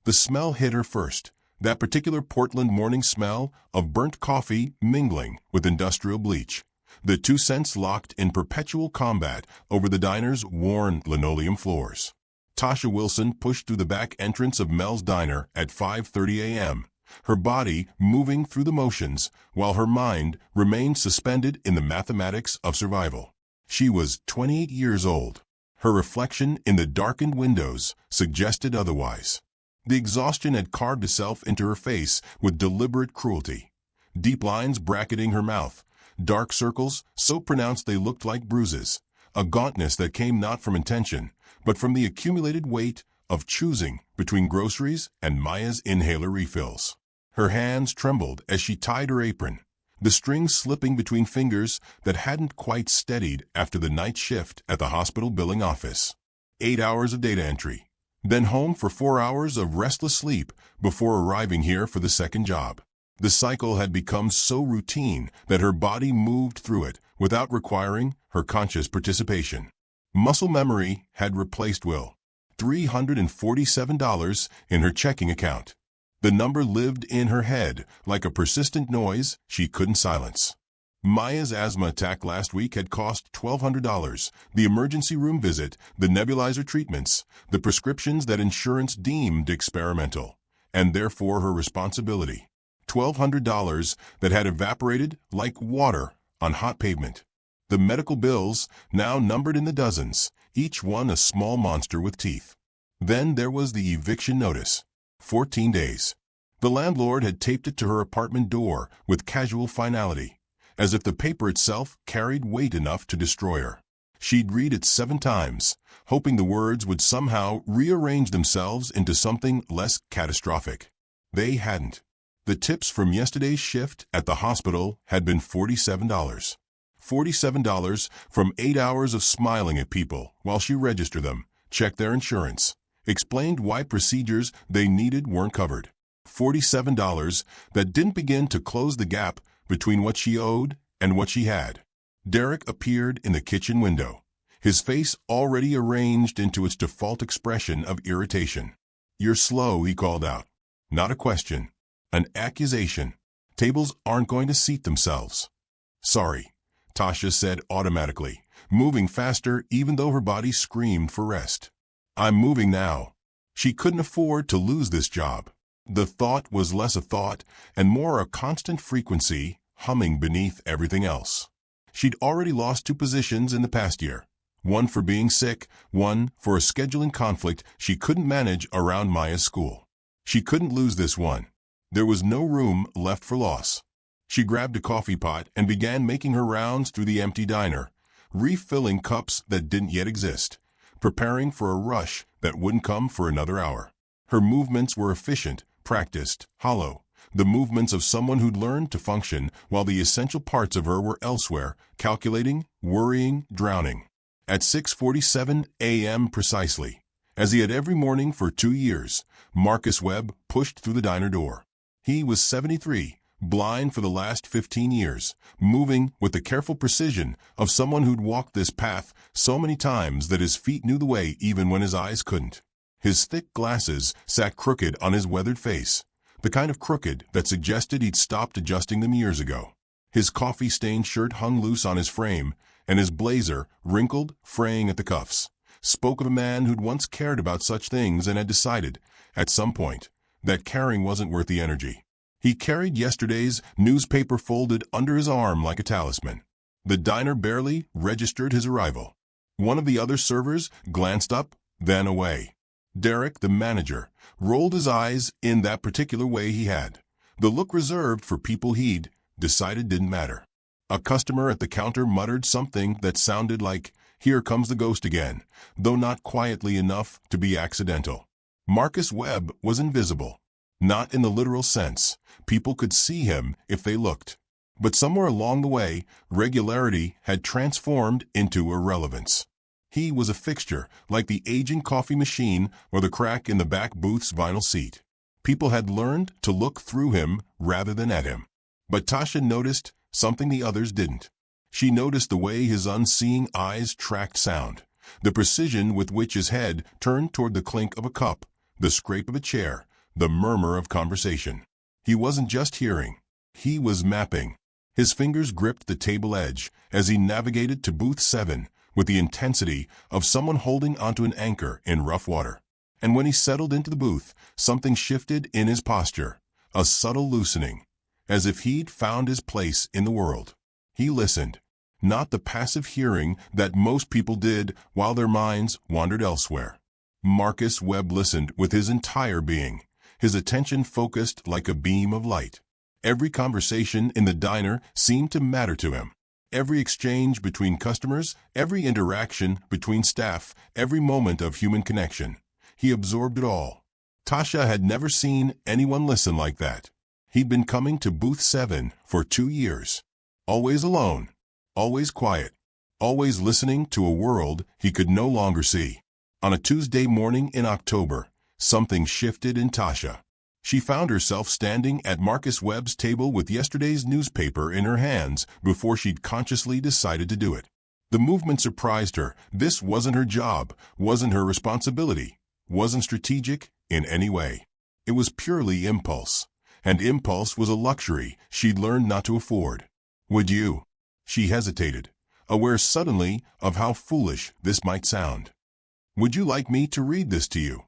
The smell hit her first, that particular Portland morning smell of burnt coffee mingling with industrial bleach. The two scents locked in perpetual combat over the diner's worn linoleum floors. Tasha Wilson pushed through the back entrance of Mel's Diner at 5:30 a.m., her body moving through the motions while her mind remained suspended in the mathematics of survival. She was 28 years old. Her reflection in the darkened windows suggested otherwise. The exhaustion had carved itself into her face with deliberate cruelty. Deep lines bracketing her mouth, dark circles so pronounced they looked like bruises, a gauntness that came not from intention, but from the accumulated weight of choosing between groceries and Maya's inhaler refills. Her hands trembled as she tied her apron, the strings slipping between fingers that hadn't quite steadied after the night shift at the hospital billing office. 8 hours of data entry, then home for 4 hours of restless sleep before arriving here for the second job. The cycle had become so routine that her body moved through it without requiring her conscious participation. Muscle memory had replaced will. $347 in her checking account. The number lived in her head like a persistent noise she couldn't silence. Maya's asthma attack last week had cost $1,200, the emergency room visit, the nebulizer treatments, the prescriptions that insurance deemed experimental, and therefore her responsibility. $1,200 that had evaporated like water on hot pavement. The medical bills, now numbered in the dozens, each one a small monster with teeth. Then there was the eviction notice. 14 days. The landlord had taped it to her apartment door with casual finality, as if the paper itself carried weight enough to destroy her. She'd read it 7 times, hoping the words would somehow rearrange themselves into something less catastrophic. They hadn't. The tips from yesterday's shift at the hospital had been $47. $47 from 8 hours of smiling at people while she registered them, checked their insurance, explained why procedures they needed weren't covered. $47 that didn't begin to close the gap between what she owed and what she had. Derek appeared in the kitchen window, his face already arranged into its default expression of irritation. "You're slow," he called out. Not a question, an accusation. "Tables aren't going to seat themselves." "Sorry," Tasha said automatically, moving faster even though her body screamed for rest. "I'm moving now." She couldn't afford to lose this job. The thought was less a thought and more a constant frequency humming beneath everything else. She'd already lost 2 positions in the past year. One for being sick, one for a scheduling conflict she couldn't manage around Maya's school. She couldn't lose this one. There was no room left for loss. She grabbed a coffee pot and began making her rounds through the empty diner, refilling cups that didn't yet exist, preparing for a rush that wouldn't come for another hour. Her movements were efficient, practiced, hollow, the movements of someone who'd learned to function while the essential parts of her were elsewhere, calculating, worrying, drowning. At 6:47 a.m. precisely, as he had every morning for 2 years, Marcus Webb pushed through the diner door. He was 73, blind for the last 15 years, moving with the careful precision of someone who'd walked this path so many times that his feet knew the way even when his eyes couldn't. His thick glasses sat crooked on his weathered face, the kind of crooked that suggested he'd stopped adjusting them years ago. His coffee-stained shirt hung loose on his frame, and his blazer, wrinkled, fraying at the cuffs, spoke of a man who'd once cared about such things and had decided, at some point, that caring wasn't worth the energy. He carried yesterday's newspaper folded under his arm like a talisman. The diner barely registered his arrival. One of the other servers glanced up, then away. Derek, the manager, rolled his eyes in that particular way he had, the look reserved for people he'd decided didn't matter. A customer at the counter muttered something that sounded like, "Here comes the ghost again," though not quietly enough to be accidental. Marcus Webb was invisible. Not in the literal sense. People could see him if they looked. But somewhere along the way, regularity had transformed into irrelevance. He was a fixture, like the aging coffee machine or the crack in the back booth's vinyl seat. People had learned to look through him rather than at him. But Tasha noticed something the others didn't. She noticed the way his unseeing eyes tracked sound, the precision with which his head turned toward the clink of a cup, the scrape of a chair, the murmur of conversation. He wasn't just hearing. He was mapping. His fingers gripped the table edge as he navigated to booth 7 with the intensity of someone holding onto an anchor in rough water. And when he settled into the booth, something shifted in his posture, a subtle loosening, as if he'd found his place in the world. He listened, not the passive hearing that most people did while their minds wandered elsewhere. Marcus Webb listened with his entire being, his attention focused like a beam of light. Every conversation in the diner seemed to matter to him. Every exchange between customers, every interaction between staff, every moment of human connection. He absorbed it all. Tasha had never seen anyone listen like that. He'd been coming to booth 7 for 2 years. Always alone, always quiet, always listening to a world he could no longer see. On a Tuesday morning in October, something shifted in Tasha. She found herself standing at Marcus Webb's table with yesterday's newspaper in her hands before she'd consciously decided to do it. The movement surprised her. This wasn't her job, wasn't her responsibility, wasn't strategic in any way. It was purely impulse, and impulse was a luxury she'd learned not to afford. "Would you?" She hesitated, aware suddenly of how foolish this might sound. "Would you like me to read this to you?"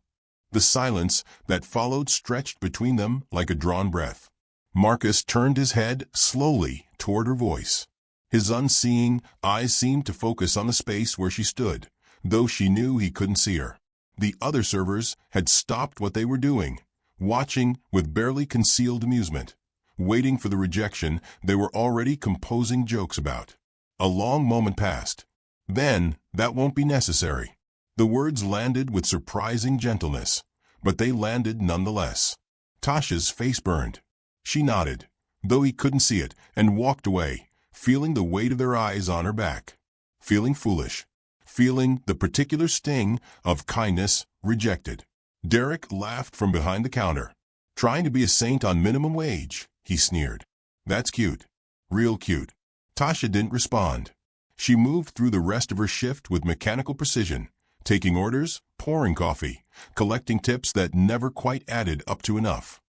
The silence that followed stretched between them like a drawn breath. Marcus turned his head slowly toward her voice. His unseeing eyes seemed to focus on the space where she stood, though she knew he couldn't see her. The other servers had stopped what they were doing, watching with barely concealed amusement, waiting for the rejection they were already composing jokes about. A long moment passed. "Then, that won't be necessary." The words landed with surprising gentleness, but they landed nonetheless. Tasha's face burned. She nodded, though he couldn't see it, and walked away, feeling the weight of their eyes on her back. Feeling foolish. Feeling the particular sting of kindness rejected. Derek laughed from behind the counter. "Trying to be a saint on minimum wage," he sneered. "That's cute. Real cute." Tasha didn't respond. She moved through the rest of her shift with mechanical precision, taking orders, pouring coffee, collecting tips that never quite added up to enough.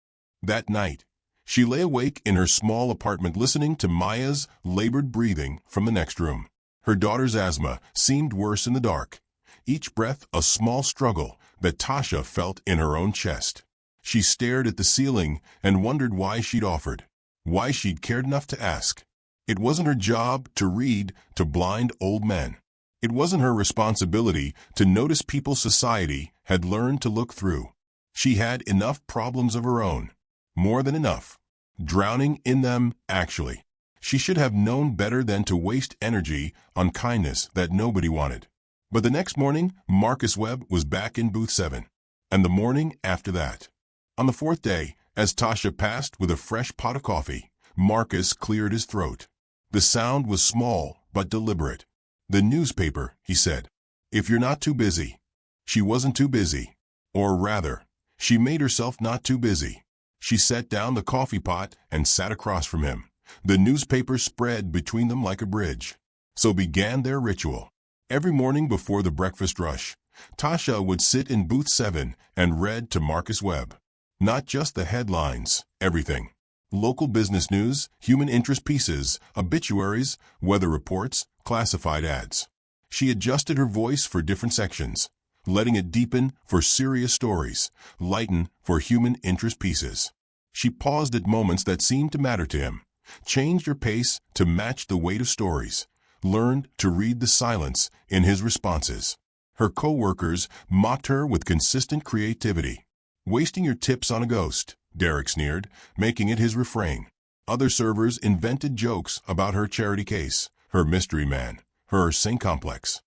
That night, she lay awake in her small apartment listening to Maya's labored breathing from the next room. Her daughter's asthma seemed worse in the dark, each breath a small struggle that Tasha felt in her own chest. She stared at the ceiling and wondered why she'd offered, why she'd cared enough to ask. It wasn't her job to read to blind old men. It wasn't her responsibility to notice people society had learned to look through. She had enough problems of her own. More than enough. Drowning in them, actually. She should have known better than to waste energy on kindness that nobody wanted. But the next morning, Marcus Webb was back in booth 7. And the morning after that. On the 4th day, as Tasha passed with a fresh pot of coffee, Marcus cleared his throat. The sound was small but deliberate. "The newspaper," he said. "If you're not too busy." She wasn't too busy. Or rather, she made herself not too busy. She set down the coffee pot and sat across from him. The newspaper spread between them like a bridge. So began their ritual. Every morning before the breakfast rush, Tasha would sit in booth 7 and read to Marcus Webb. Not just the headlines, everything. Local business news, human interest pieces, obituaries, weather reports, classified ads. She adjusted her voice for different sections, letting it deepen for serious stories, lighten for human interest pieces. She paused at moments that seemed to matter to him, changed her pace to match the weight of stories, learned to read the silence in his responses. Her co-workers mocked her with consistent creativity. "Wasting your tips on a ghost," Derek sneered, making it his refrain. Other servers invented jokes about her charity case, her mystery man, her Saint complex.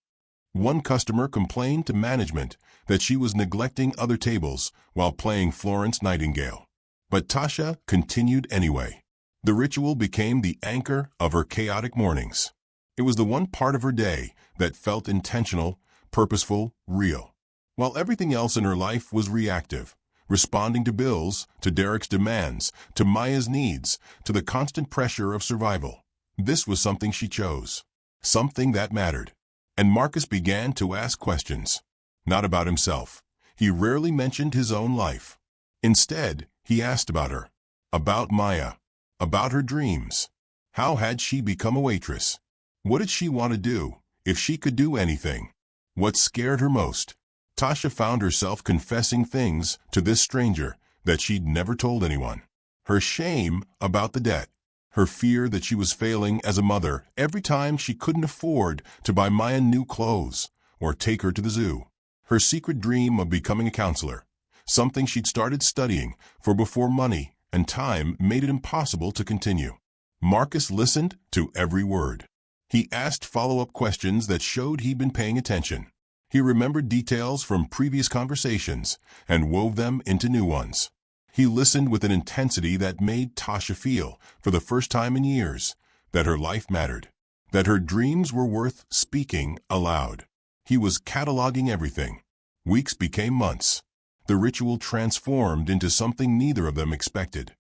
One customer complained to management that she was neglecting other tables while playing Florence Nightingale. But Tasha continued anyway. The ritual became the anchor of her chaotic mornings. It was the one part of her day that felt intentional, purposeful, real. While everything else in her life was reactive, responding to bills, to Derek's demands, to Maya's needs, to the constant pressure of survival. This was something she chose. Something that mattered. And Marcus began to ask questions. Not about himself. He rarely mentioned his own life. Instead, he asked about her, about Maya, about her dreams. How had she become a waitress? What did she want to do, if she could do anything? What scared her most? Tasha found herself confessing things to this stranger that she'd never told anyone. Her shame about the debt, her fear that she was failing as a mother every time she couldn't afford to buy Maya new clothes or take her to the zoo. Her secret dream of becoming a counselor, something she'd started studying for before money and time made it impossible to continue. Marcus listened to every word. He asked follow-up questions that showed he'd been paying attention. He remembered details from previous conversations and wove them into new ones. He listened with an intensity that made Tasha feel, for the first time in years, that her life mattered, that her dreams were worth speaking aloud. He was cataloging everything. Weeks became months. The ritual transformed into something neither of them expected.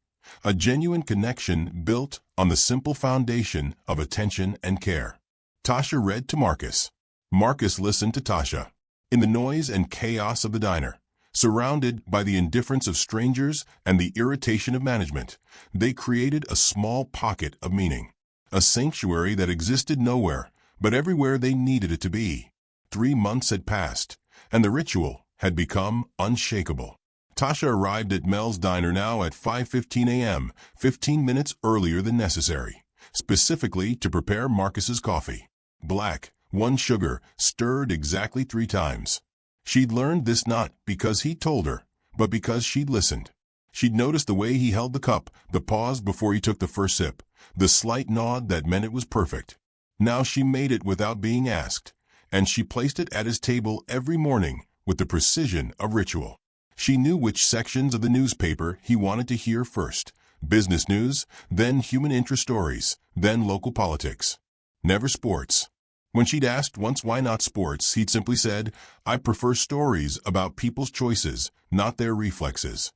A genuine connection built on the simple foundation of attention and care. Tasha read to Marcus. Marcus listened to Tasha. In the noise and chaos of the diner, surrounded by the indifference of strangers and the irritation of management, they created a small pocket of meaning. A sanctuary that existed nowhere, but everywhere they needed it to be. 3 months had passed, and the ritual had become unshakable. Tasha arrived at Mel's diner now at 5:15 a.m., 15 minutes earlier than necessary, specifically to prepare Marcus's coffee. Black, 1 sugar, stirred exactly 3 times. She'd learned this not because he told her, but because she'd listened. She'd noticed the way he held the cup, the pause before he took the first sip, the slight nod that meant it was perfect. Now she made it without being asked, and she placed it at his table every morning with the precision of ritual. She knew which sections of the newspaper he wanted to hear first. Business news, then human interest stories, then local politics. Never sports. When she'd asked once why not sports, he'd simply said, "I prefer stories about people's choices, not their reflexes."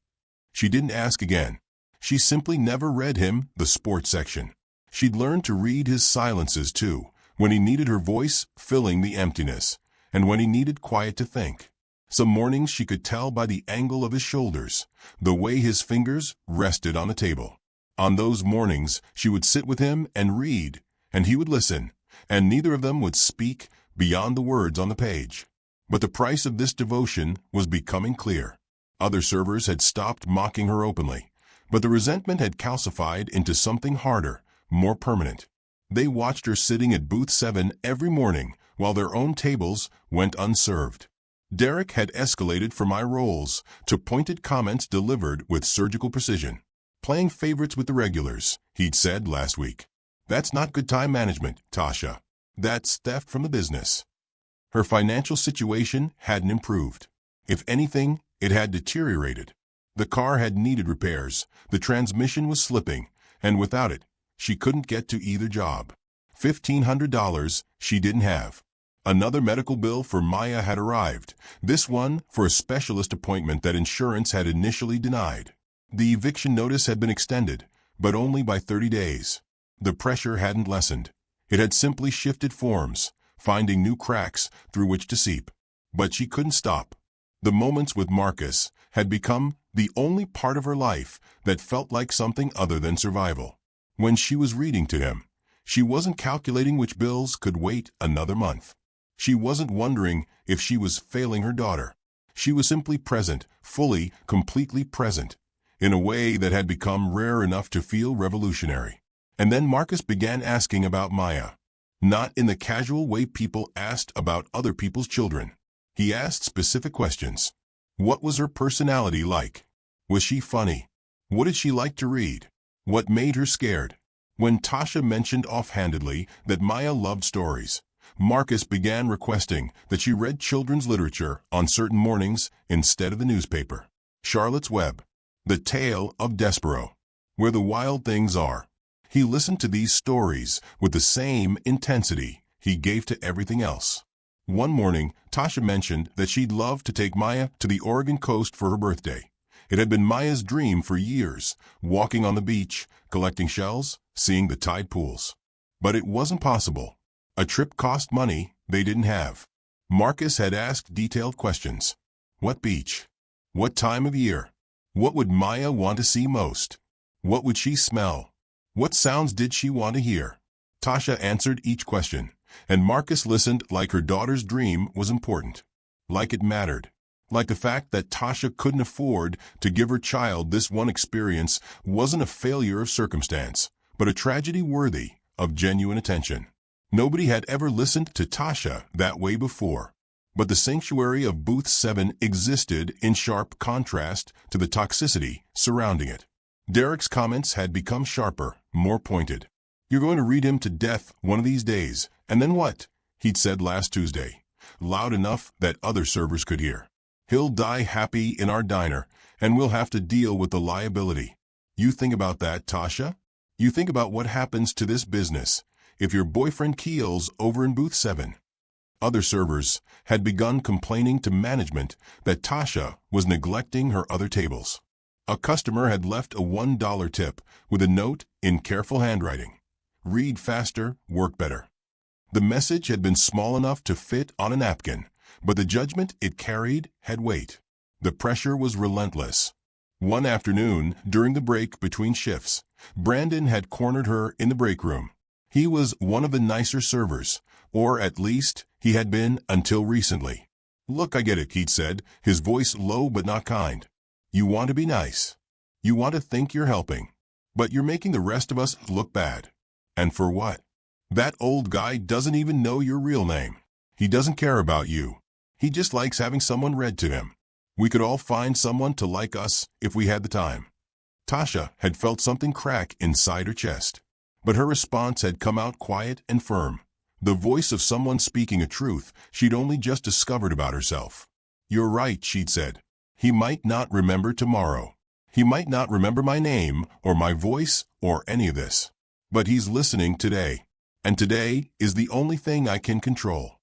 She didn't ask again. She simply never read him the sports section. She'd learned to read his silences too, when he needed her voice filling the emptiness, and when he needed quiet to think. Some mornings she could tell by the angle of his shoulders, the way his fingers rested on the table. On those mornings, she would sit with him and read, and he would listen, and neither of them would speak beyond the words on the page. But the price of this devotion was becoming clear. Other servers had stopped mocking her openly, but the resentment had calcified into something harder, more permanent. They watched her sitting at booth 7 every morning while their own tables went unserved. Derek had escalated from eye rolls to pointed comments delivered with surgical precision. "Playing favorites with the regulars," he'd said last week. "That's not good time management, Tasha. That's theft from the business." Her financial situation hadn't improved. If anything, it had deteriorated. The car had needed repairs, the transmission was slipping, and without it, she couldn't get to either job. $1,500 she didn't have. Another medical bill for Maya had arrived, this one for a specialist appointment that insurance had initially denied. The eviction notice had been extended, but only by 30 days. The pressure hadn't lessened. It had simply shifted forms, finding new cracks through which to seep. But she couldn't stop. The moments with Marcus had become the only part of her life that felt like something other than survival. When she was reading to him, she wasn't calculating which bills could wait another month. She wasn't wondering if she was failing her daughter. She was simply present, fully, completely present, in a way that had become rare enough to feel revolutionary. And then Marcus began asking about Maya. Not in the casual way people asked about other people's children. He asked specific questions. What was her personality like? Was she funny? What did she like to read? What made her scared? When Tasha mentioned offhandedly that Maya loved stories, Marcus began requesting that she read children's literature on certain mornings instead of the newspaper. Charlotte's Web, The Tale of Despero, Where the Wild Things Are. He listened to these stories with the same intensity he gave to everything else. One morning, Tasha mentioned that she'd love to take Maya to the Oregon coast for her birthday. It had been Maya's dream for years, walking on the beach, collecting shells, seeing the tide pools. But it wasn't possible. A trip cost money they didn't have. Marcus had asked detailed questions. What beach? What time of year? What would Maya want to see most? What would she smell? What sounds did she want to hear? Tasha answered each question, and Marcus listened like her daughter's dream was important. Like it mattered. Like the fact that Tasha couldn't afford to give her child this one experience wasn't a failure of circumstance, but a tragedy worthy of genuine attention. Nobody had ever listened to Tasha that way before. But the sanctuary of Booth 7 existed in sharp contrast to the toxicity surrounding it. Derek's comments had become sharper, more pointed. "You're going to read him to death one of these days, and then what?" he'd said last Tuesday, loud enough that other servers could hear. "He'll die happy in our diner, and we'll have to deal with the liability. You think about that, Tasha? You think about what happens to this business if your boyfriend keels over in Booth 7. Other servers had begun complaining to management that Tasha was neglecting her other tables. A customer had left a $1 tip with a note in careful handwriting. "Read faster, work better." The message had been small enough to fit on a napkin, but the judgment it carried had weight. The pressure was relentless. One afternoon, during the break between shifts, Brandon had cornered her in the break room. He was one of the nicer servers, or at least he had been until recently. "Look, I get it," he'd said, his voice low but not kind. "You want to be nice. You want to think you're helping. But you're making the rest of us look bad. And for what? That old guy doesn't even know your real name. He doesn't care about you. He just likes having someone read to him. We could all find someone to like us if we had the time." Tasha had felt something crack inside her chest, but her response had come out quiet and firm. The voice of someone speaking a truth she'd only just discovered about herself. "You're right," she'd said. "He might not remember tomorrow. He might not remember my name or my voice or any of this. But he's listening today. And today is the only thing I can control."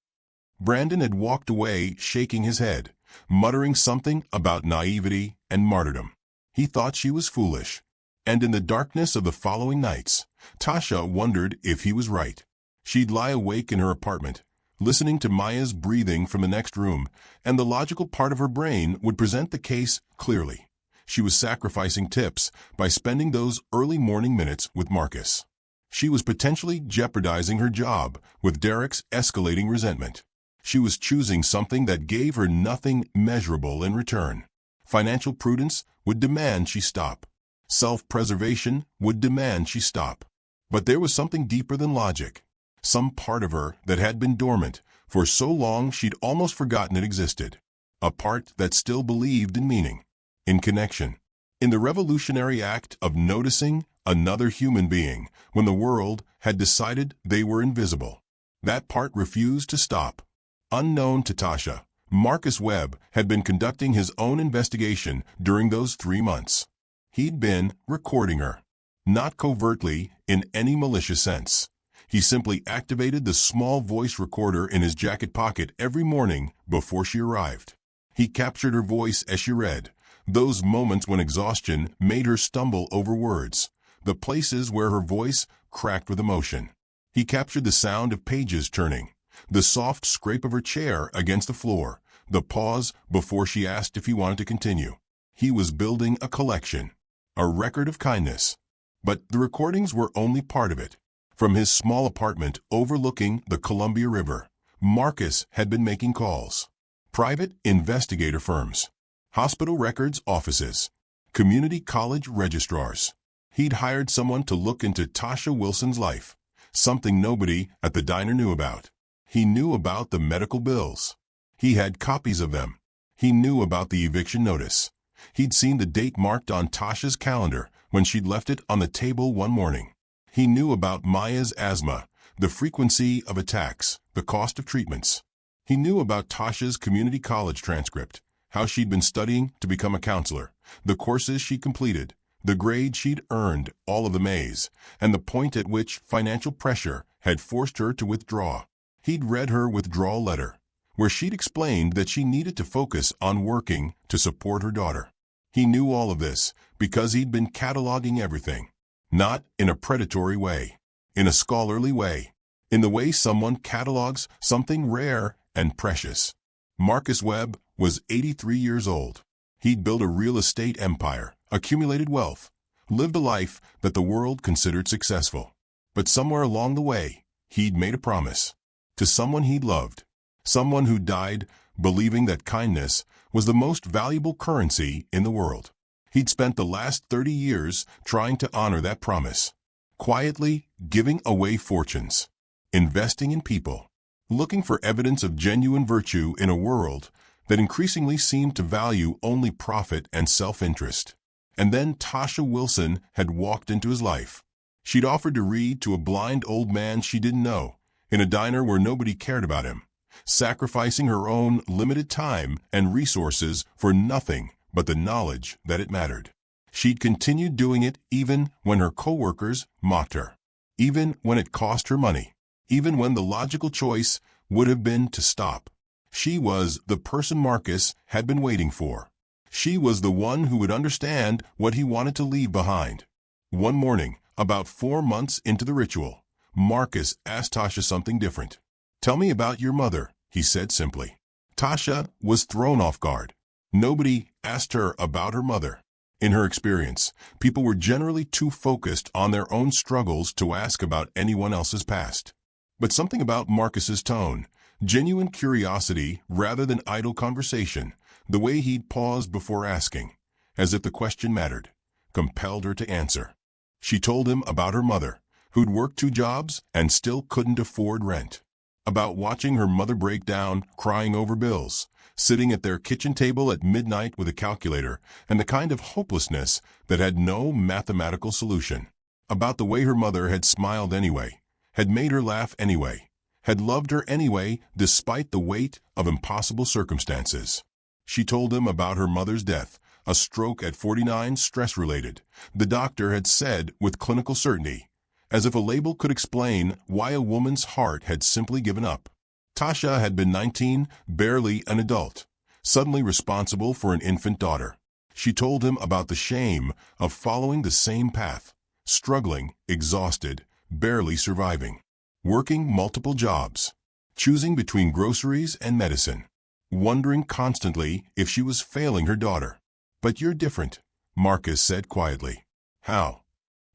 Brandon had walked away shaking his head, muttering something about naivety and martyrdom. He thought she was foolish. And in the darkness of the following nights, Tasha wondered if he was right. She'd lie awake in her apartment, listening to Maya's breathing from the next room, and the logical part of her brain would present the case clearly. She was sacrificing tips by spending those early morning minutes with Marcus. She was potentially jeopardizing her job with Derek's escalating resentment. She was choosing something that gave her nothing measurable in return. Financial prudence would demand she stop. Self-preservation would demand she stop. But there was something deeper than logic. Some part of her that had been dormant for so long she'd almost forgotten it existed. A part that still believed in meaning, in connection, in the revolutionary act of noticing another human being when the world had decided they were invisible. That part refused to stop. Unknown to Tasha, Marcus Webb had been conducting his own investigation during those 3 months. He'd been recording her. Not covertly in any malicious sense. He simply activated the small voice recorder in his jacket pocket every morning before she arrived. He captured her voice as she read, those moments when exhaustion made her stumble over words, the places where her voice cracked with emotion. He captured the sound of pages turning, the soft scrape of her chair against the floor, the pause before she asked if he wanted to continue. He was building a collection, a record of kindness. But the recordings were only part of it. From his small apartment overlooking the Columbia River, Marcus had been making calls. Private investigator firms, hospital records offices, community college registrars. He'd hired someone to look into Tasha Wilson's life, something nobody at the diner knew about. He knew about the medical bills. He had copies of them. He knew about the eviction notice. He'd seen the date marked on Tasha's calendar when she'd left it on the table one morning. He knew about Maya's asthma, the frequency of attacks, the cost of treatments. He knew about Tasha's community college transcript, how she'd been studying to become a counselor, the courses she'd completed, the grades she'd earned, all of the A's, and the point at which financial pressure had forced her to withdraw. He'd read her withdrawal letter, where she'd explained that she needed to focus on working to support her daughter. He knew all of this because he'd been cataloging everything, not in a predatory way, in a scholarly way, in the way someone catalogs something rare and precious. Marcus Webb was 83 years old. He'd built a real estate empire, accumulated wealth, lived a life that the world considered successful. But somewhere along the way, he'd made a promise to someone he'd loved, someone who died believing that kindness was the most valuable currency in the world. He'd spent the last 30 years trying to honor that promise, quietly giving away fortunes, investing in people, looking for evidence of genuine virtue in a world that increasingly seemed to value only profit and self-interest. And then Tasha Wilson had walked into his life. She'd offered to read to a blind old man she didn't know, in a diner where nobody cared about him, sacrificing her own limited time and resources for nothing but the knowledge that it mattered. She'd continued doing it even when her coworkers mocked her, even when it cost her money, even when the logical choice would have been to stop. She was the person Marcus had been waiting for. She was the one who would understand what he wanted to leave behind. One morning, about 4 months into the ritual, Marcus asked Tasha something different. "Tell me about your mother," he said simply. Tasha was thrown off guard. Nobody asked her about her mother. In her experience, people were generally too focused on their own struggles to ask about anyone else's past. But something about Marcus's tone, genuine curiosity rather than idle conversation, the way he'd paused before asking, as if the question mattered, compelled her to answer. She told him about her mother, who'd worked 2 jobs and still couldn't afford rent. About watching her mother break down, crying over bills, sitting at their kitchen table at midnight with a calculator, and the kind of hopelessness that had no mathematical solution. About the way her mother had smiled anyway, had made her laugh anyway, had loved her anyway despite the weight of impossible circumstances. She told him about her mother's death, a stroke at 49, stress-related. The doctor had said with clinical certainty, as if a label could explain why a woman's heart had simply given up. Tasha had been 19, barely an adult, suddenly responsible for an infant daughter. She told him about the shame of following the same path, struggling, exhausted, barely surviving, working multiple jobs, choosing between groceries and medicine, wondering constantly if she was failing her daughter. "But you're different," Marcus said quietly. "How?"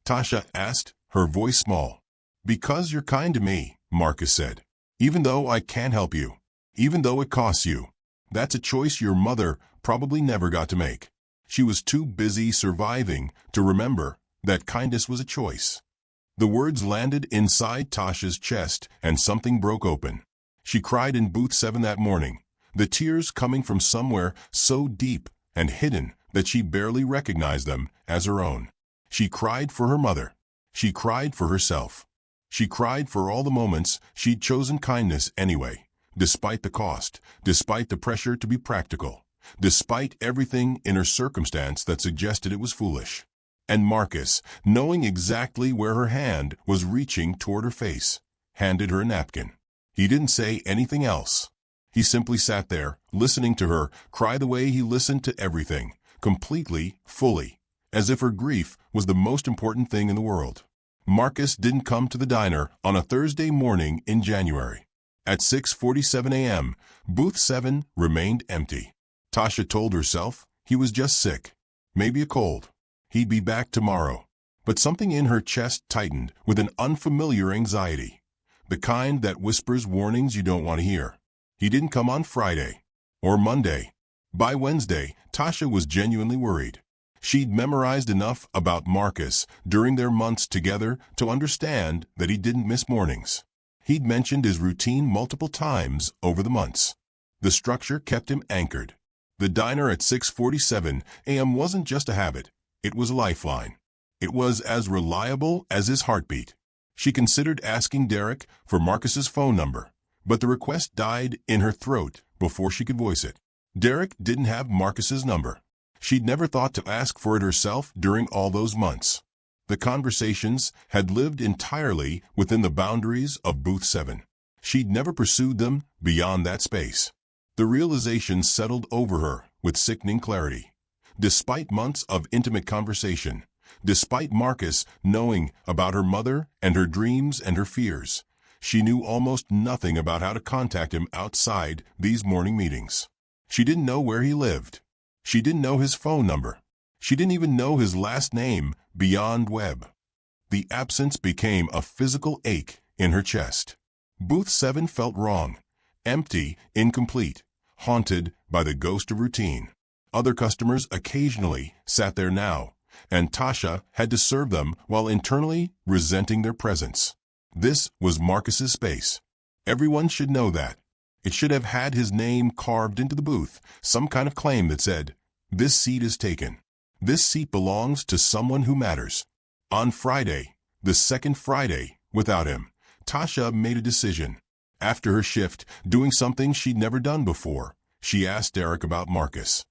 Tasha asked, her voice small. "Because you're kind to me," Marcus said. "Even though I can't help you. Even though it costs you. That's a choice your mother probably never got to make. She was too busy surviving to remember that kindness was a choice." The words landed inside Tasha's chest and something broke open. She cried in booth 7 that morning, the tears coming from somewhere so deep and hidden that she barely recognized them as her own. She cried for her mother. She cried for herself. She cried for all the moments she'd chosen kindness anyway, despite the cost, despite the pressure to be practical, despite everything in her circumstance that suggested it was foolish. And Marcus, knowing exactly where her hand was reaching toward her face, handed her a napkin. He didn't say anything else. He simply sat there, listening to her cry the way he listened to everything, completely, fully, as if her grief was the most important thing in the world. Marcus didn't come to the diner on a Thursday morning in January. At 6:47 a.m., booth 7 remained empty. Tasha told herself he was just sick, maybe a cold. He'd be back tomorrow. But something in her chest tightened with an unfamiliar anxiety, the kind that whispers warnings you don't want to hear. He didn't come on Friday or Monday. By Wednesday, Tasha was genuinely worried. She'd memorized enough about Marcus during their months together to understand that he didn't miss mornings. He'd mentioned his routine multiple times over the months. The structure kept him anchored. The diner at 6:47 a.m. wasn't just a habit. It was a lifeline. It was as reliable as his heartbeat. She considered asking Derek for Marcus's phone number, but the request died in her throat before she could voice it. Derek didn't have Marcus's number. She'd never thought to ask for it herself during all those months. The conversations had lived entirely within the boundaries of booth 7. She'd never pursued them beyond that space. The realization settled over her with sickening clarity. Despite months of intimate conversation, despite Marcus knowing about her mother and her dreams and her fears, she knew almost nothing about how to contact him outside these morning meetings. She didn't know where he lived. She didn't know his phone number. She didn't even know his last name beyond Webb. The absence became a physical ache in her chest. Booth 7 felt wrong, empty, incomplete, haunted by the ghost of routine. Other customers occasionally sat there now, and Tasha had to serve them while internally resenting their presence. This was Marcus's space. Everyone should know that. It should have had his name carved into the booth, some kind of claim that said, "This seat is taken. This seat belongs to someone who matters." On Friday, the second Friday without him, Tasha made a decision. After her shift, doing something she'd never done before, she asked Derek about Marcus.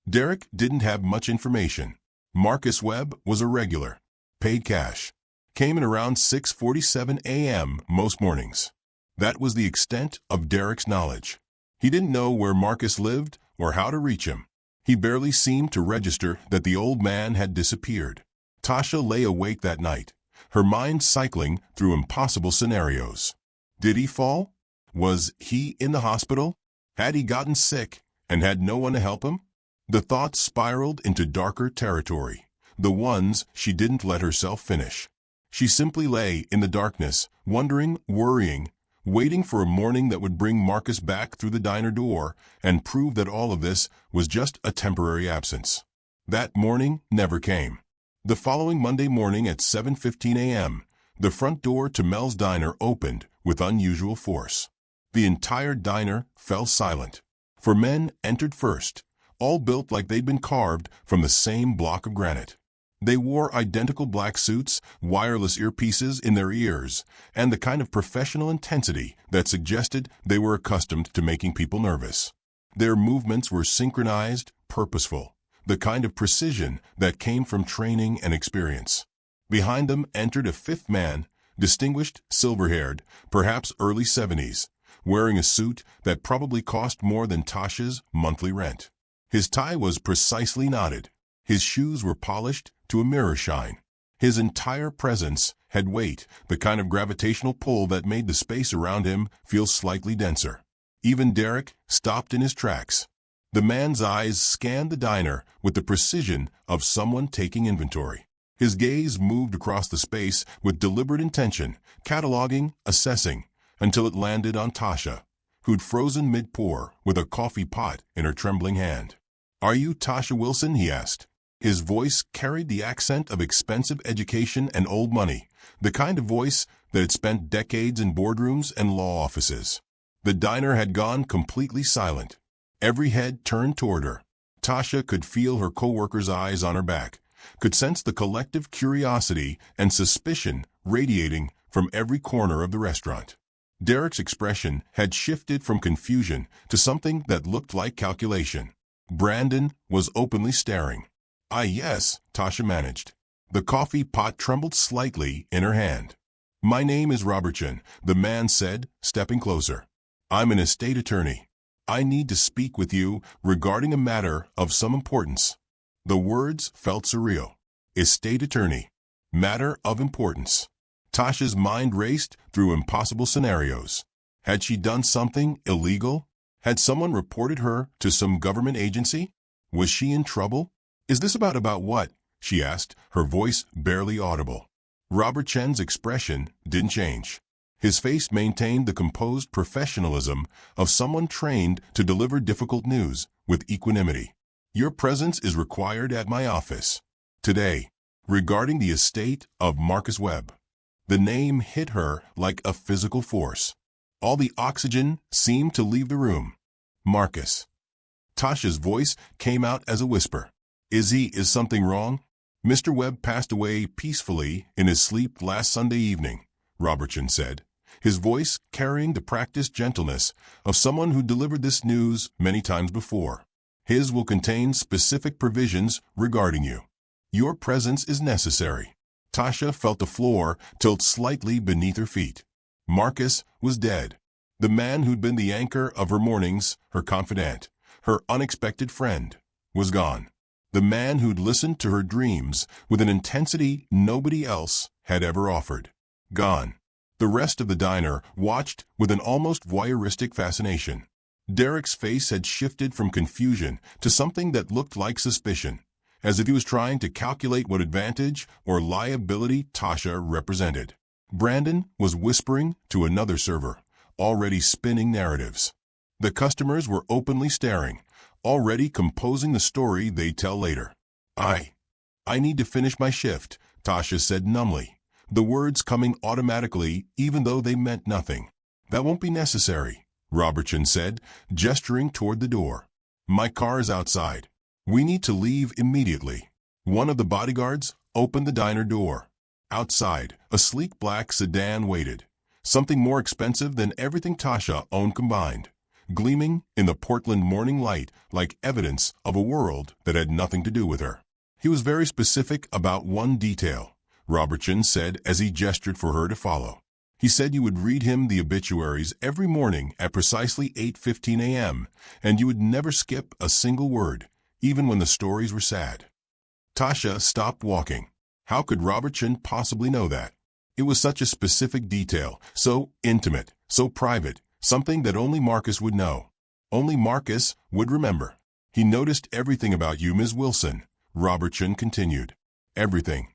Derek didn't have much information. Marcus Webb was a regular, paid cash, came in around 6:47 a.m. most mornings. That was the extent of Derek's knowledge. He didn't know where Marcus lived or how to reach him. He barely seemed to register that the old man had disappeared. Tasha lay awake that night, her mind cycling through impossible scenarios. Did he fall? Was he in the hospital? Had he gotten sick and had no one to help him? The thoughts spiraled into darker territory, the ones she didn't let herself finish. She simply lay in the darkness, wondering, worrying, waiting for a morning that would bring Marcus back through the diner door and prove that all of this was just a temporary absence. That morning never came. The following Monday morning at 7:15 a.m., the front door to Mel's Diner opened with unusual force. The entire diner fell silent. 4 men entered first, all built like they'd been carved from the same block of granite. They wore identical black suits, wireless earpieces in their ears, and the kind of professional intensity that suggested they were accustomed to making people nervous. Their movements were synchronized, purposeful, the kind of precision that came from training and experience. Behind them entered a 5th man, distinguished, silver-haired, perhaps early 70s, wearing a suit that probably cost more than Tasha's monthly rent. His tie was precisely knotted. His shoes were polished to a mirror shine. His entire presence had weight, the kind of gravitational pull that made the space around him feel slightly denser. Even Derek stopped in his tracks. The man's eyes scanned the diner with the precision of someone taking inventory. His gaze moved across the space with deliberate intention, cataloging, assessing, until it landed on Tasha, who'd frozen mid-pour with a coffee pot in her trembling hand. "Are you Tasha Wilson?" he asked. His voice carried the accent of expensive education and old money, the kind of voice that had spent decades in boardrooms and law offices. The diner had gone completely silent. Every head turned toward her. Tasha could feel her co-workers' eyes on her back, could sense the collective curiosity and suspicion radiating from every corner of the restaurant. Derek's expression had shifted from confusion to something that looked like calculation. Brandon was openly staring. "Ah, yes," Tasha managed. The coffee pot trembled slightly in her hand. "My name is Robertson," the man said, stepping closer. "I'm an estate attorney. I need to speak with you regarding a matter of some importance." The words felt surreal. Estate attorney. Matter of importance. Tasha's mind raced through impossible scenarios. Had she done something illegal? Had someone reported her to some government agency? Was she in trouble? "Is this about what?" she asked, her voice barely audible. Robert Chen's expression didn't change. His face maintained the composed professionalism of someone trained to deliver difficult news with equanimity. "Your presence is required at my office today, regarding the estate of Marcus Webb." The name hit her like a physical force. All the oxygen seemed to leave the room. "Marcus." Tasha's voice came out as a whisper. Is something wrong?" "Mr. Webb passed away peacefully in his sleep last Sunday evening," Robertson said, his voice carrying the practiced gentleness of someone who delivered this news many times before. "His will contain specific provisions regarding you. Your presence is necessary." Tasha felt the floor tilt slightly beneath her feet. Marcus was dead. The man who'd been the anchor of her mornings, her confidant, her unexpected friend, was gone. The man who'd listened to her dreams with an intensity nobody else had ever offered. Gone. The rest of the diner watched with an almost voyeuristic fascination. Derek's face had shifted from confusion to something that looked like suspicion, as if he was trying to calculate what advantage or liability Tasha represented. Brandon was whispering to another server, already spinning narratives. The customers were openly staring, already composing the story they'd tell later. I need to finish my shift, Tasha said numbly, the words coming automatically even though they meant nothing. That won't be necessary, Robertson said, gesturing toward the door. My car is outside. We need to leave immediately. One of the bodyguards opened the diner door. Outside, a sleek black sedan waited, something more expensive than everything Tasha owned combined, gleaming in the Portland morning light like evidence of a world that had nothing to do with her. He was very specific about one detail, Robertson said as he gestured for her to follow. He said you would read him the obituaries every morning at precisely 8:15 a.m., and you would never skip a single word, even when the stories were sad. Tasha stopped walking. How could Robertson possibly know that? It was such a specific detail, so intimate, so private, something that only Marcus would know. Only Marcus would remember. He noticed everything about you, Ms. Wilson, Robertson continued. Everything.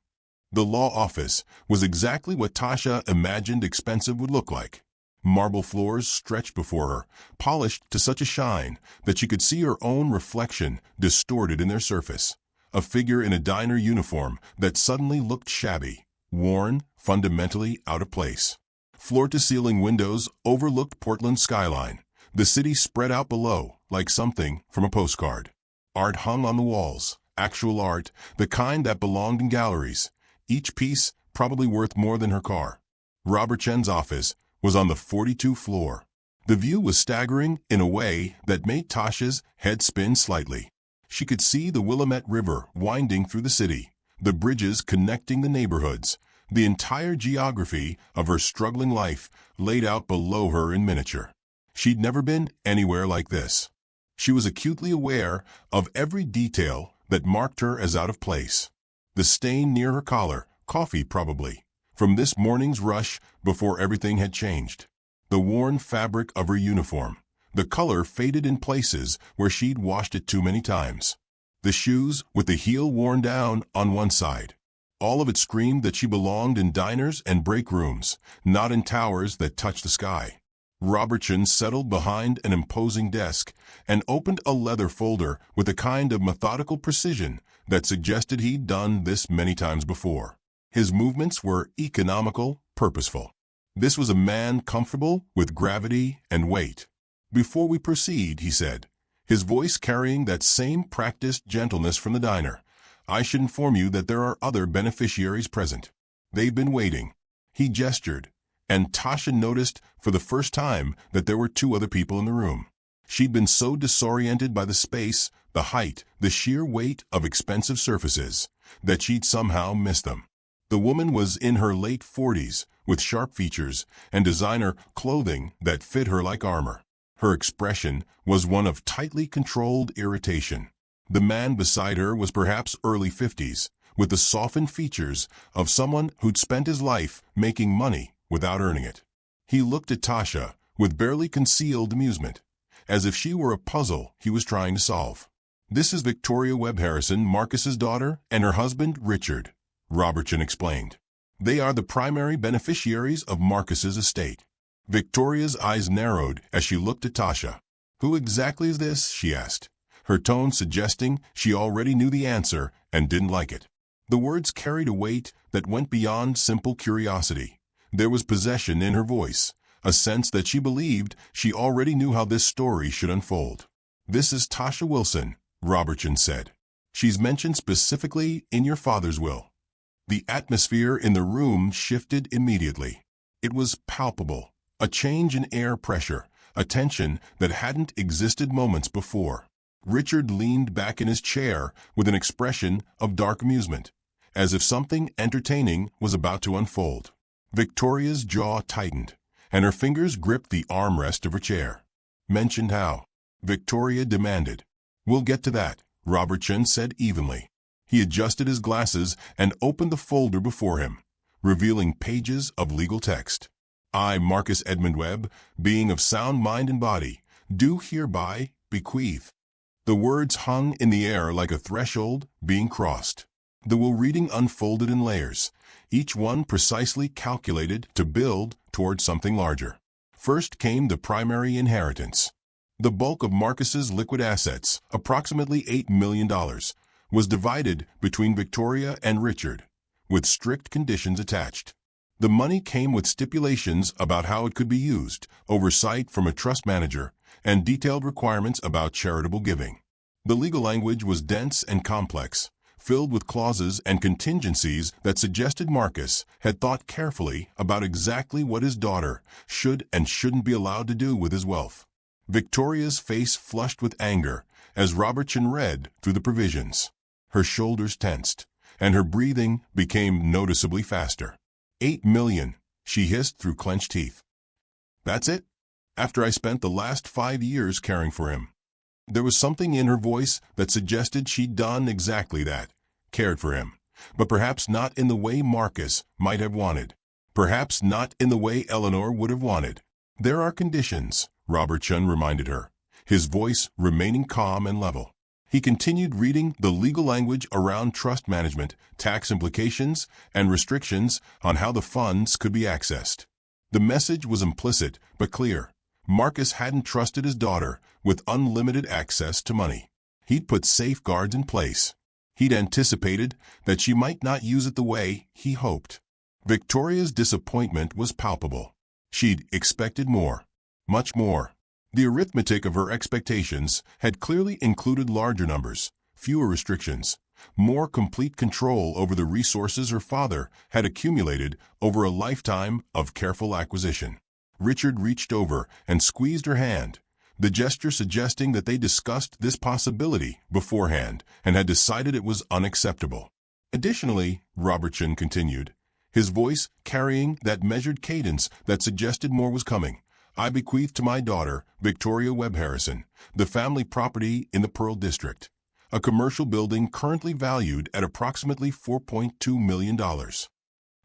The law office was exactly what Tasha imagined expensive would look like. Marble floors stretched before her, polished to such a shine that she could see her own reflection distorted in their surface. A figure in a diner uniform that suddenly looked shabby, worn, fundamentally out of place. Floor-to-ceiling windows overlooked Portland's skyline. The city spread out below, like something from a postcard. Art hung on the walls, actual art, the kind that belonged in galleries, each piece probably worth more than her car. Robertson's office was on the 42th floor. The view was staggering in a way that made Tasha's head spin slightly. She could see the Willamette River winding through the city, the bridges connecting the neighborhoods, the entire geography of her struggling life laid out below her in miniature. She'd never been anywhere like this. She was acutely aware of every detail that marked her as out of place. The stain near her collar, coffee probably, from this morning's rush before everything had changed. The worn fabric of her uniform, the color faded in places where she'd washed it too many times. The shoes with the heel worn down on one side. All of it screamed that she belonged in diners and break rooms, not in towers that touched the sky. Robertson settled behind an imposing desk and opened a leather folder with a kind of methodical precision that suggested he'd done this many times before. His movements were economical, purposeful. This was a man comfortable with gravity and weight. Before we proceed, he said, his voice carrying that same practiced gentleness from the diner, I should inform you that there are other beneficiaries present. They've been waiting. He gestured, and Tasha noticed for the first time that there were two other people in the room. She'd been so disoriented by the space, the height, the sheer weight of expensive surfaces, that she'd somehow missed them. The woman was in her late 40s, with sharp features and designer clothing that fit her like armor. Her expression was one of tightly controlled irritation. The man beside her was perhaps early 50s, with the softened features of someone who'd spent his life making money without earning it. He looked at Tasha with barely concealed amusement, as if she were a puzzle he was trying to solve. This is Victoria Webb Harrison, Marcus's daughter, and her husband, Richard, Robertson explained. They are the primary beneficiaries of Marcus's estate. Victoria's eyes narrowed as she looked at Tasha. Who exactly is this? She asked, her tone suggesting she already knew the answer and didn't like it. The words carried a weight that went beyond simple curiosity. There was possession in her voice, a sense that she believed she already knew how this story should unfold. This is Tasha Wilson, Robertson said. She's mentioned specifically in your father's will. The atmosphere in the room shifted immediately. It was palpable, a change in air pressure, a tension that hadn't existed moments before. Richard leaned back in his chair with an expression of dark amusement, as if something entertaining was about to unfold. Victoria's jaw tightened, and her fingers gripped the armrest of her chair. Mentioned how? Victoria demanded. We'll get to that, Robertson said evenly. He adjusted his glasses and opened the folder before him, revealing pages of legal text. I, Marcus Edmund Webb, being of sound mind and body, Do hereby bequeath. The words hung in the air like a threshold being crossed. The will reading unfolded in layers, each one precisely calculated to build toward something larger. First came the primary inheritance. The bulk of Marcus's liquid assets, approximately $8 million, was divided between Victoria and Richard, with strict conditions attached. The money came with stipulations about how it could be used, oversight from a trust manager, and detailed requirements about charitable giving. The legal language was dense and complex, filled with clauses and contingencies that suggested Marcus had thought carefully about exactly what his daughter should and shouldn't be allowed to do with his wealth. Victoria's face flushed with anger as Robertson read through the provisions. Her shoulders tensed, and her breathing became noticeably faster. $8 million, she hissed through clenched teeth. That's it? After I spent the last 5 years caring for him. There was something in her voice that suggested she'd done exactly that, cared for him, but perhaps not in the way Marcus might have wanted. Perhaps not in the way Eleanor would have wanted. There are conditions, Robertson reminded her, his voice remaining calm and level. He continued reading the legal language around trust management, tax implications, and restrictions on how the funds could be accessed. The message was implicit but clear. Marcus hadn't trusted his daughter with unlimited access to money. He'd put safeguards in place. He'd anticipated that she might not use it the way he hoped. Victoria's disappointment was palpable. She'd expected more, much more. The arithmetic of her expectations had clearly included larger numbers, fewer restrictions, more complete control over the resources her father had accumulated over a lifetime of careful acquisition. Richard reached over and squeezed her hand, the gesture suggesting that they discussed this possibility beforehand and had decided it was unacceptable. Additionally, Robertson continued, his voice carrying that measured cadence that suggested more was coming, I bequeath to my daughter, Victoria Webb Harrison, the family property in the Pearl District, a commercial building currently valued at approximately $4.2 million.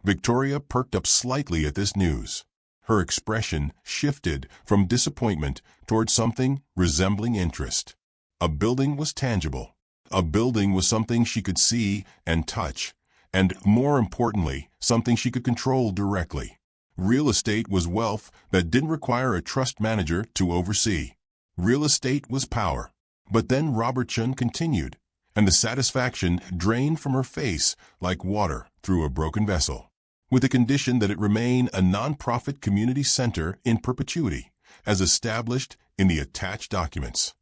Victoria perked up slightly at this news. Her expression shifted from disappointment toward something resembling interest. A building was tangible. A building was something she could see and touch, and more importantly, something she could control directly. Real estate was wealth that didn't require a trust manager to oversee. Real estate was power. But then Robertson continued, and the satisfaction drained from her face like water through a broken vessel, with the condition that it remain a non-profit community center in perpetuity, as established in the attached documents.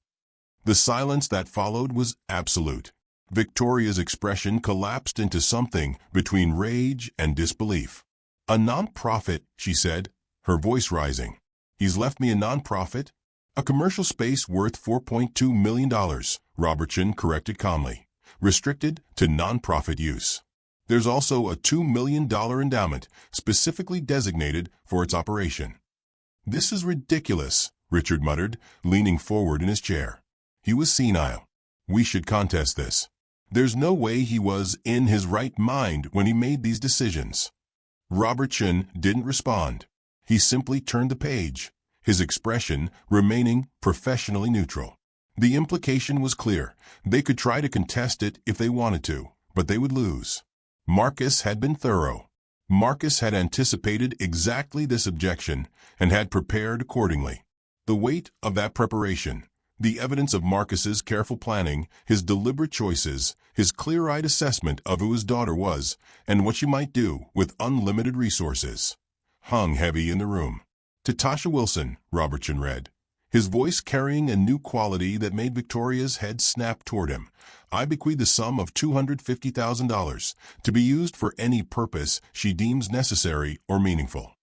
The silence that followed was absolute. Victoria's expression collapsed into something between rage and disbelief. A non-profit, she said, her voice rising. He's left me a non-profit? A commercial space worth $4.2 million, Robertson corrected calmly, restricted to non-profit use. There's also a $2 million endowment specifically designated for its operation. This is ridiculous, Richard muttered, leaning forward in his chair. He was senile. We should contest this. There's no way he was in his right mind when he made these decisions. Robertson didn't respond. He simply turned the page, his expression remaining professionally neutral. The implication was clear. They could try to contest it if they wanted to, but they would lose. Marcus had been thorough. Marcus had anticipated exactly this objection and had prepared accordingly. The weight of that preparation, the evidence of Marcus's careful planning, his deliberate choices, his clear-eyed assessment of who his daughter was and what she might do with unlimited resources, hung heavy in the room. To Tasha Wilson, Robertson read, his voice carrying a new quality that made Victoria's head snap toward him. I bequeath the sum of $250,000 to be used for any purpose she deems necessary or meaningful.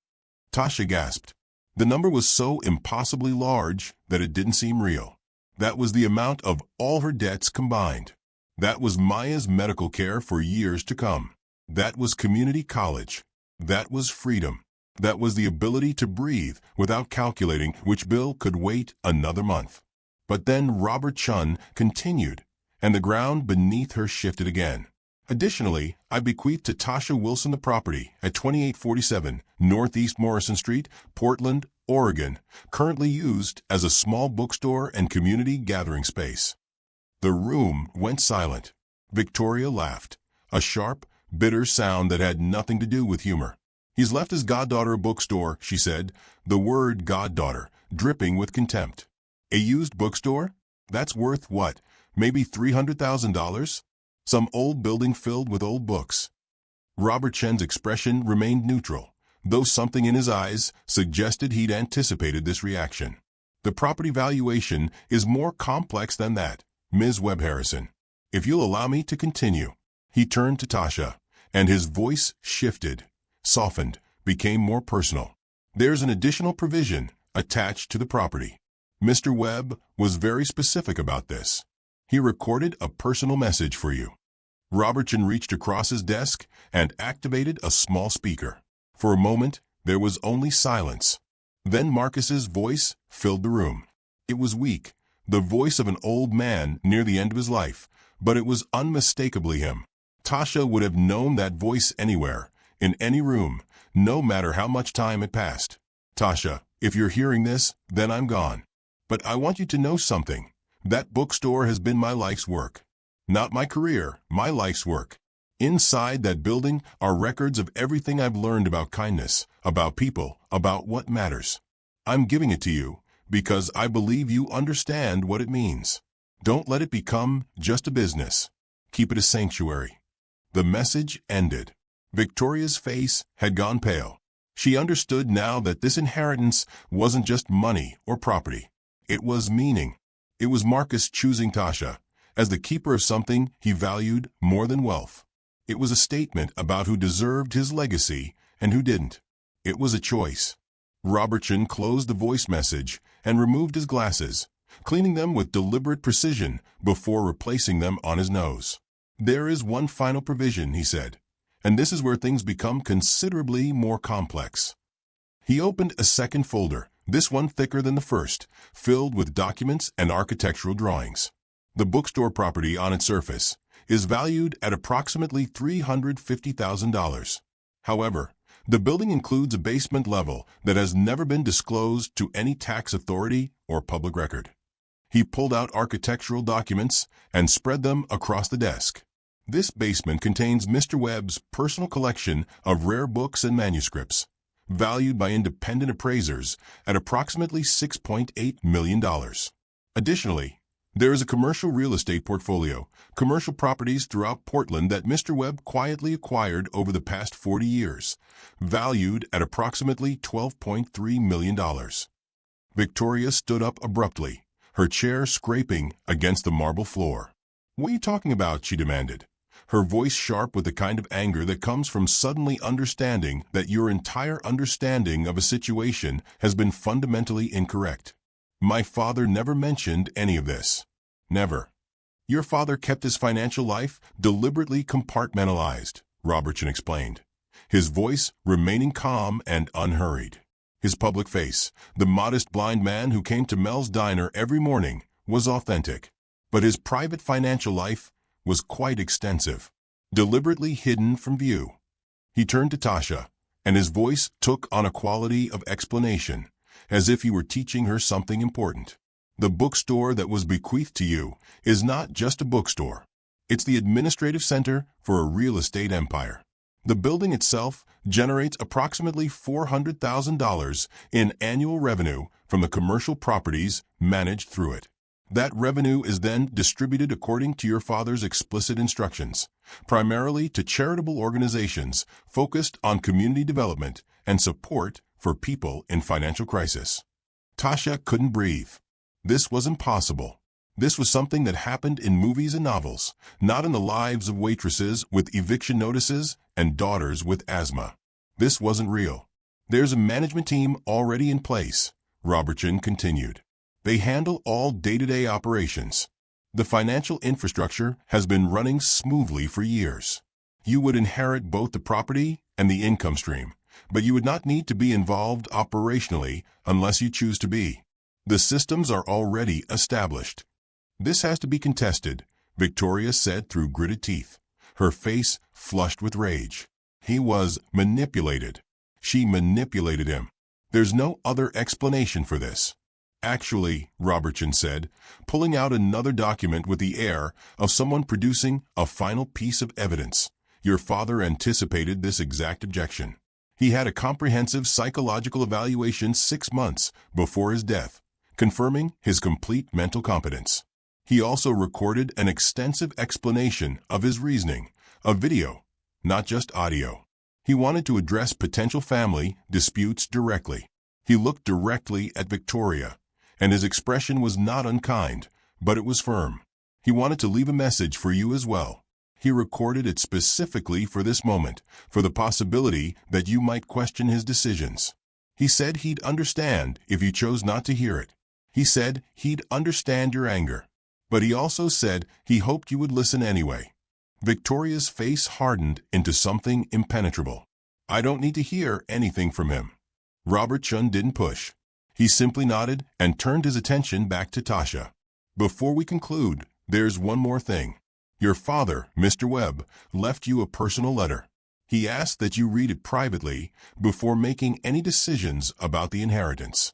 Tasha gasped. The number was so impossibly large that it didn't seem real. That was the amount of all her debts combined. That was Maya's medical care for years to come. That was community college. That was freedom. That was the ability to breathe without calculating which bill could wait another month. But then Robertson continued, and the ground beneath her shifted again. Additionally, I bequeath to Tasha Wilson the property at 2847 Northeast Morrison Street, Portland, Oregon, currently used as a small bookstore and community gathering space. The room went silent. Victoria laughed, a sharp, bitter sound that had nothing to do with humor. "He's left his goddaughter a bookstore," she said, the word goddaughter dripping with contempt. "A used bookstore? That's worth what, maybe $300,000? Some old building filled with old books." Robert Chen's expression remained neutral, though something in his eyes suggested he'd anticipated this reaction. "The property valuation is more complex than that, Ms. Webb Harrison. If you'll allow me to continue." He turned to Tasha, and his voice shifted, softened, became more personal. "There's an additional provision attached to the property. Mr. Webb was very specific about this. He recorded a personal message for you." Robertson reached across his desk and activated a small speaker. For a moment, there was only silence. Then Marcus's voice filled the room. It was weak, the voice of an old man near the end of his life, but it was unmistakably him. Tasha would have known that voice anywhere, in any room, no matter how much time had passed. "Tasha, if you're hearing this, then I'm gone. But I want you to know something. That bookstore has been my life's work. Not my career, my life's work. Inside that building are records of everything I've learned about kindness, about people, about what matters. I'm giving it to you because I believe you understand what it means. Don't let it become just a business. Keep it a sanctuary." The message ended. Victoria's face had gone pale. She understood now that this inheritance wasn't just money or property. It was meaning. It was Marcus choosing Tasha as the keeper of something he valued more than wealth. It was a statement about who deserved his legacy and who didn't. It was a choice. Robertson closed the voice message and removed his glasses, cleaning them with deliberate precision before replacing them on his nose. "There is one final provision," he said, "and this is where things become considerably more complex." He opened a second folder, this one thicker than the first, filled with documents and architectural drawings. The bookstore property on its surface is valued at approximately $350,000. However, the building includes a basement level that has never been disclosed to any tax authority or public record. He pulled out architectural documents and spread them across the desk. "This basement contains Mr. Webb's personal collection of rare books and manuscripts, valued by independent appraisers at approximately $6.8 million. Additionally, there is a commercial real estate portfolio, commercial properties throughout Portland that Mr. Webb quietly acquired over the past 40 years, valued at approximately $12.3 million. Victoria stood up abruptly, her chair scraping against the marble floor. "What are you talking about?" she demanded, her voice sharp with the kind of anger that comes from suddenly understanding that your entire understanding of a situation has been fundamentally incorrect. "My father never mentioned any of this. Never. Your father kept his financial life deliberately compartmentalized," Robertson explained, his voice remaining calm and unhurried. His public face, the modest blind man who came to Mel's diner every morning, was authentic, but his private financial life was quite extensive, deliberately hidden from view. He turned to Tasha, and his voice took on a quality of explanation, as if he were teaching her something important. "The bookstore that was bequeathed to you is not just a bookstore. It's the administrative center for a real estate empire. The building itself generates approximately $400,000 in annual revenue from the commercial properties managed through it. That revenue is then distributed according to your father's explicit instructions, primarily to charitable organizations focused on community development and support for people in financial crisis." Tasha couldn't breathe. This was impossible. This was something that happened in movies and novels, not in the lives of waitresses with eviction notices and daughters with asthma. This wasn't real. "There's a management team already in place," Robertson continued. "They handle all day-to-day operations. The financial infrastructure has been running smoothly for years. You would inherit both the property and the income stream, but you would not need to be involved operationally unless you choose to be. The systems are already established." "This has to be contested," Victoria said through gritted teeth, her face flushed with rage. He was manipulated. She manipulated him. There's no other explanation for this. Actually, Robertson said, pulling out another document with the air of someone producing a final piece of evidence, your father anticipated this exact objection. He had a comprehensive psychological evaluation 6 months before his death, confirming his complete mental competence. He also recorded an extensive explanation of his reasoning, a video, not just audio. He wanted to address potential family disputes directly. He looked directly at Victoria, and his expression was not unkind, but it was firm. He wanted to leave a message for you as well. He recorded it specifically for this moment, for the possibility that you might question his decisions. He said he'd understand if you chose not to hear it. He said he'd understand your anger. But he also said he hoped you would listen anyway. Victoria's face hardened into something impenetrable. I don't need to hear anything from him. Robertson didn't push. He simply nodded and turned his attention back to Tasha. Before we conclude, there's one more thing. Your father, Mr. Webb, left you a personal letter. He asked that you read it privately before making any decisions about the inheritance.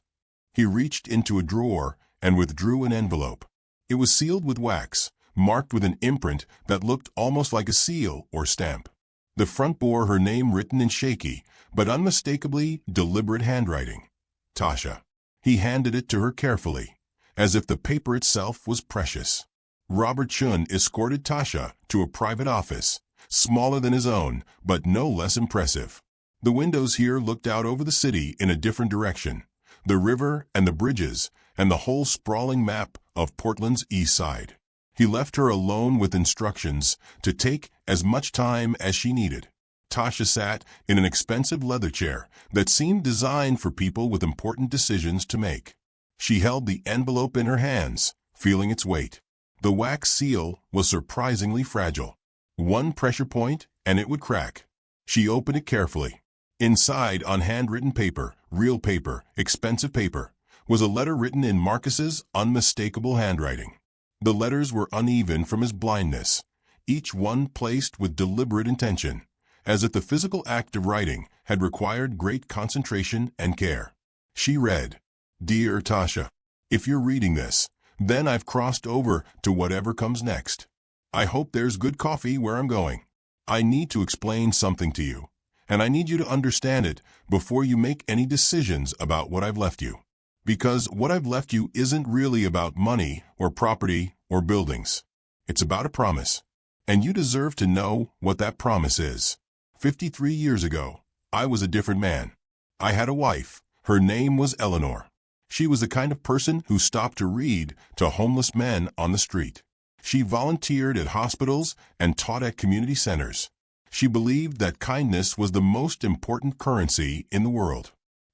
He reached into a drawer and withdrew an envelope. It was sealed with wax, marked with an imprint that looked almost like a seal or stamp. The front bore her name written in shaky, but unmistakably deliberate handwriting. Tasha. He handed it to her carefully, as if the paper itself was precious. Robertson escorted Tasha to a private office, smaller than his own, but no less impressive. The windows here looked out over the city in a different direction, the river and the bridges, and the whole sprawling map of Portland's east side. He left her alone with instructions to take as much time as she needed. Tasha sat in an expensive leather chair that seemed designed for people with important decisions to make. She held the envelope in her hands, feeling its weight. The wax seal was surprisingly fragile. One pressure point and it would crack. She opened it carefully. Inside, on handwritten paper, real paper, expensive paper, was a letter written in Marcus's unmistakable handwriting. The letters were uneven from his blindness, each one placed with deliberate intention, as if the physical act of writing had required great concentration and care. She read, Dear Tasha, if you're reading this, then I've crossed over to whatever comes next. I hope there's good coffee where I'm going. I need to explain something to you, and I need you to understand it before you make any decisions about what I've left you. Because what I've left you isn't really about money or property or buildings. It's about a promise, and you deserve to know what that promise is. 53 years ago, I was a different man. I had a wife. Her name was Eleanor. She was the kind of person who stopped to read to homeless men on the street. She volunteered at hospitals and taught at community centers. She believed that kindness was the most important currency in the world.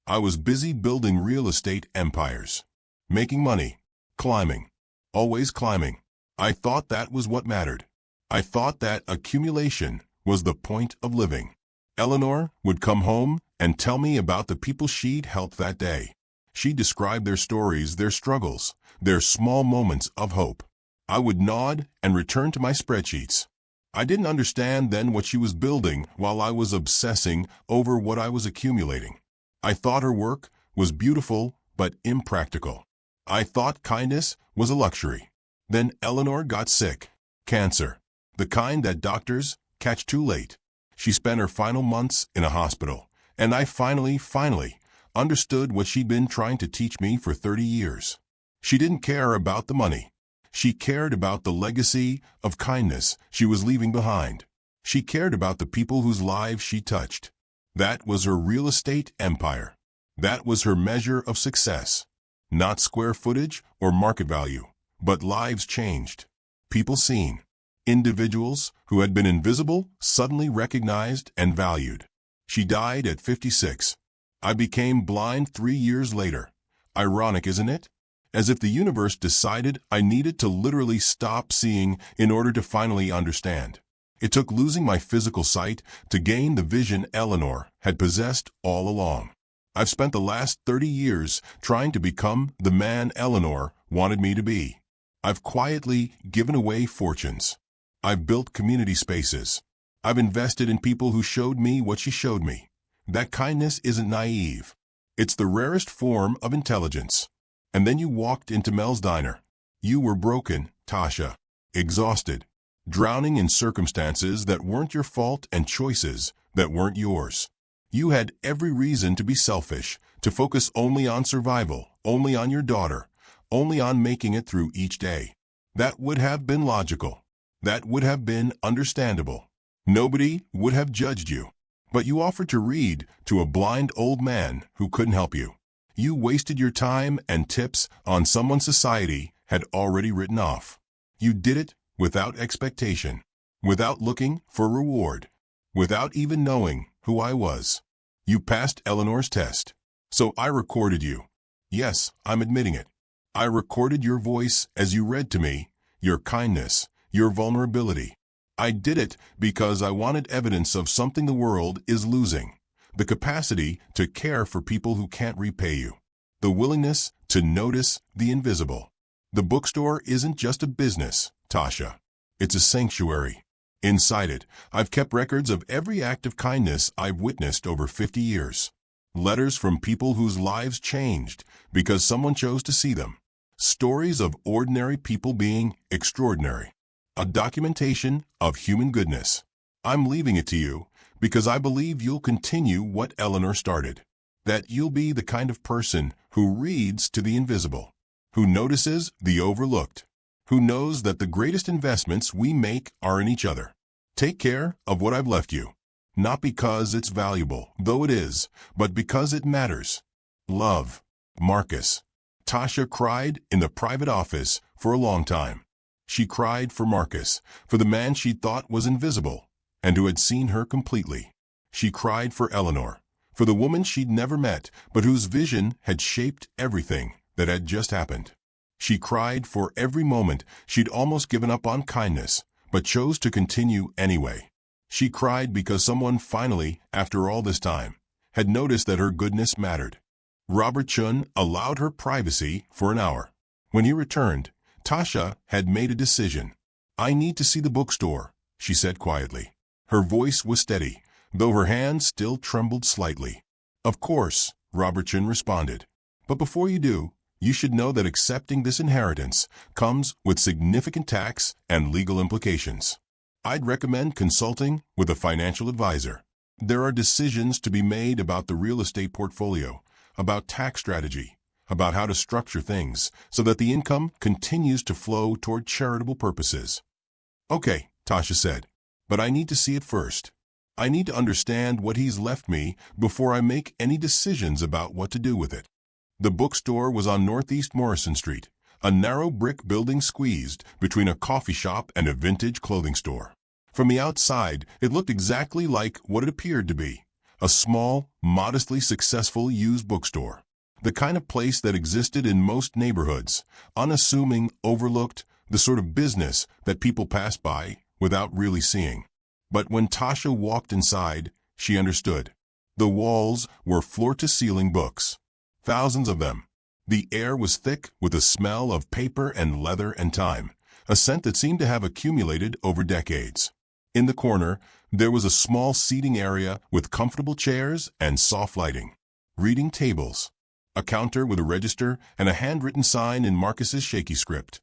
I was busy building real estate empires, making money, climbing, always climbing. I thought that was what mattered. I thought that accumulation was the point of living. Eleanor would come home and tell me about the people she'd helped that day. She described their stories, their struggles, their small moments of hope. I would nod and return to my spreadsheets. I didn't understand then what she was building while I was obsessing over what I was accumulating. I thought her work was beautiful but impractical. I thought kindness was a luxury. Then Eleanor got sick. Cancer. The kind that doctors catch too late. She spent her final months in a hospital, and I finally understood what she'd been trying to teach me for 30 years. She didn't care about the money. She cared about the legacy of kindness she was leaving behind. She cared about the people whose lives she touched. That was her real estate empire. That was her measure of success. Not square footage or market value, but lives changed. People seen. Individuals who had been invisible suddenly recognized and valued. She died at 56. I became blind 3 years later. Ironic, isn't it? As if the universe decided I needed to literally stop seeing in order to finally understand. It took losing my physical sight to gain the vision Eleanor had possessed all along. I've spent the last 30 years trying to become the man Eleanor wanted me to be. I've quietly given away fortunes. I've built community spaces. I've invested in people who showed me what she showed me. That kindness isn't naive. It's the rarest form of intelligence. And then you walked into Mel's diner. You were broken, Tasha. Exhausted. Drowning in circumstances that weren't your fault and choices that weren't yours. You had every reason to be selfish, to focus only on survival, only on your daughter, only on making it through each day. That would have been logical. That would have been understandable. Nobody would have judged you. But you offered to read to a blind old man who couldn't help you. You wasted your time and tips on someone society had already written off. You did it without expectation, without looking for reward, without even knowing who I was. You passed Eleanor's test. So I recorded you. Yes, I'm admitting it. I recorded your voice as you read to me, your kindness, your vulnerability. I did it because I wanted evidence of something the world is losing. The capacity to care for people who can't repay you. The willingness to notice the invisible. The bookstore isn't just a business, Tasha. It's a sanctuary. Inside it, I've kept records of every act of kindness I've witnessed over 50 years. Letters from people whose lives changed because someone chose to see them. Stories of ordinary people being extraordinary. A documentation of human goodness. I'm leaving it to you because I believe you'll continue what Eleanor started. That you'll be the kind of person who reads to the invisible, who notices the overlooked, who knows that the greatest investments we make are in each other. Take care of what I've left you, not because it's valuable, though it is, but because it matters. Love, Marcus. Tasha cried in the private office for a long time. She cried for Marcus, for the man she thought was invisible, and who had seen her completely. She cried for Eleanor, for the woman she'd never met, but whose vision had shaped everything that had just happened. She cried for every moment she'd almost given up on kindness, but chose to continue anyway. She cried because someone finally, after all this time, had noticed that her goodness mattered. Robert Chun allowed her privacy for an hour. When he returned, Tasha had made a decision. I need to see the bookstore, she said quietly. Her voice was steady, though her hand still trembled slightly. Of course, Robert Chun responded. But before you do, you should know that accepting this inheritance comes with significant tax and legal implications. I'd recommend consulting with a financial advisor. There are decisions to be made about the real estate portfolio, about tax strategy, about how to structure things so that the income continues to flow toward charitable purposes. Okay, Tasha said, but I need to see it first. I need to understand what he's left me before I make any decisions about what to do with it. The bookstore was on Northeast Morrison Street, a narrow brick building squeezed between a coffee shop and a vintage clothing store. From the outside, it looked exactly like what it appeared to be, a small, modestly successful used bookstore. The kind of place that existed in most neighborhoods, unassuming, overlooked, the sort of business that people passed by without really seeing. But when Tasha walked inside, she understood. The walls were floor-to-ceiling books. Thousands of them. The air was thick with a smell of paper and leather and time, a scent that seemed to have accumulated over decades. In the corner, there was a small seating area with comfortable chairs and soft lighting. Reading tables. A counter with a register and a handwritten sign in Marcus's shaky script.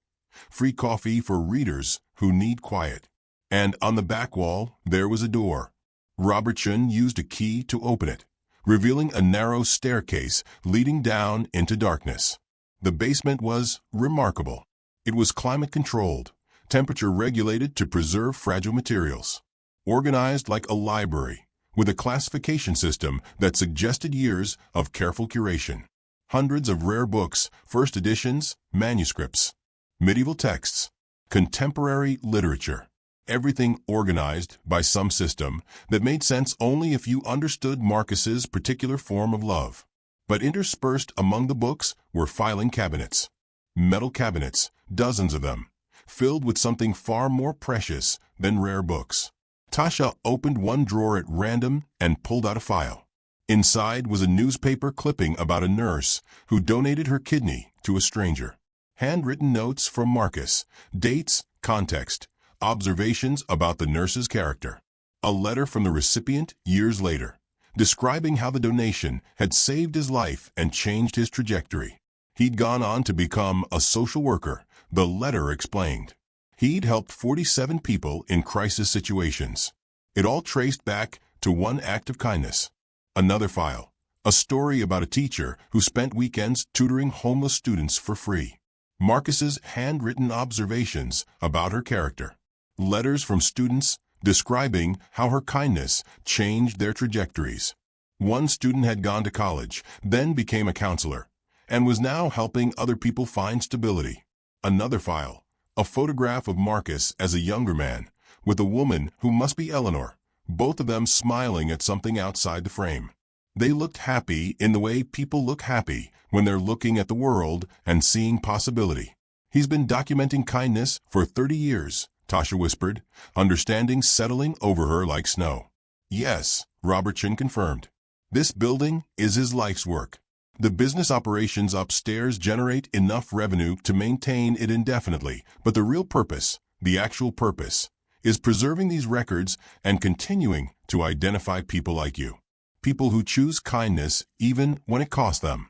Free coffee for readers who need quiet. And on the back wall, there was a door. Robert Chun used a key to open it, revealing a narrow staircase leading down into darkness. The basement was remarkable. It was climate-controlled, temperature-regulated to preserve fragile materials. Organized like a library, with a classification system that suggested years of careful curation. Hundreds of rare books, first editions, manuscripts, medieval texts, contemporary literature. Everything organized by some system that made sense only if you understood Marcus's particular form of love. But interspersed among the books were filing cabinets. Metal cabinets, dozens of them, filled with something far more precious than rare books. Tasha opened one drawer at random and pulled out a file. Inside was a newspaper clipping about a nurse who donated her kidney to a stranger. Handwritten notes from Marcus, dates, context, observations about the nurse's character. A letter from the recipient years later, describing how the donation had saved his life and changed his trajectory. He'd gone on to become a social worker, the letter explained. He'd helped 47 people in crisis situations. It all traced back to one act of kindness. Another file. A story about a teacher who spent weekends tutoring homeless students for free. Marcus's handwritten observations about her character. Letters from students describing how her kindness changed their trajectories. One student had gone to college, then became a counselor, and was now helping other people find stability. Another file. A photograph of Marcus as a younger man, with a woman who must be Eleanor, both of them smiling at something outside the frame. They looked happy in the way people look happy when they're looking at the world and seeing possibility. He's been documenting kindness for 30 years, Tasha whispered, understanding settling over her like snow. Yes, Robertson confirmed. This building is his life's work. The business operations upstairs generate enough revenue to maintain it indefinitely, but the real purpose, the actual purpose, is preserving these records and continuing to identify people like you. People who choose kindness even when it costs them.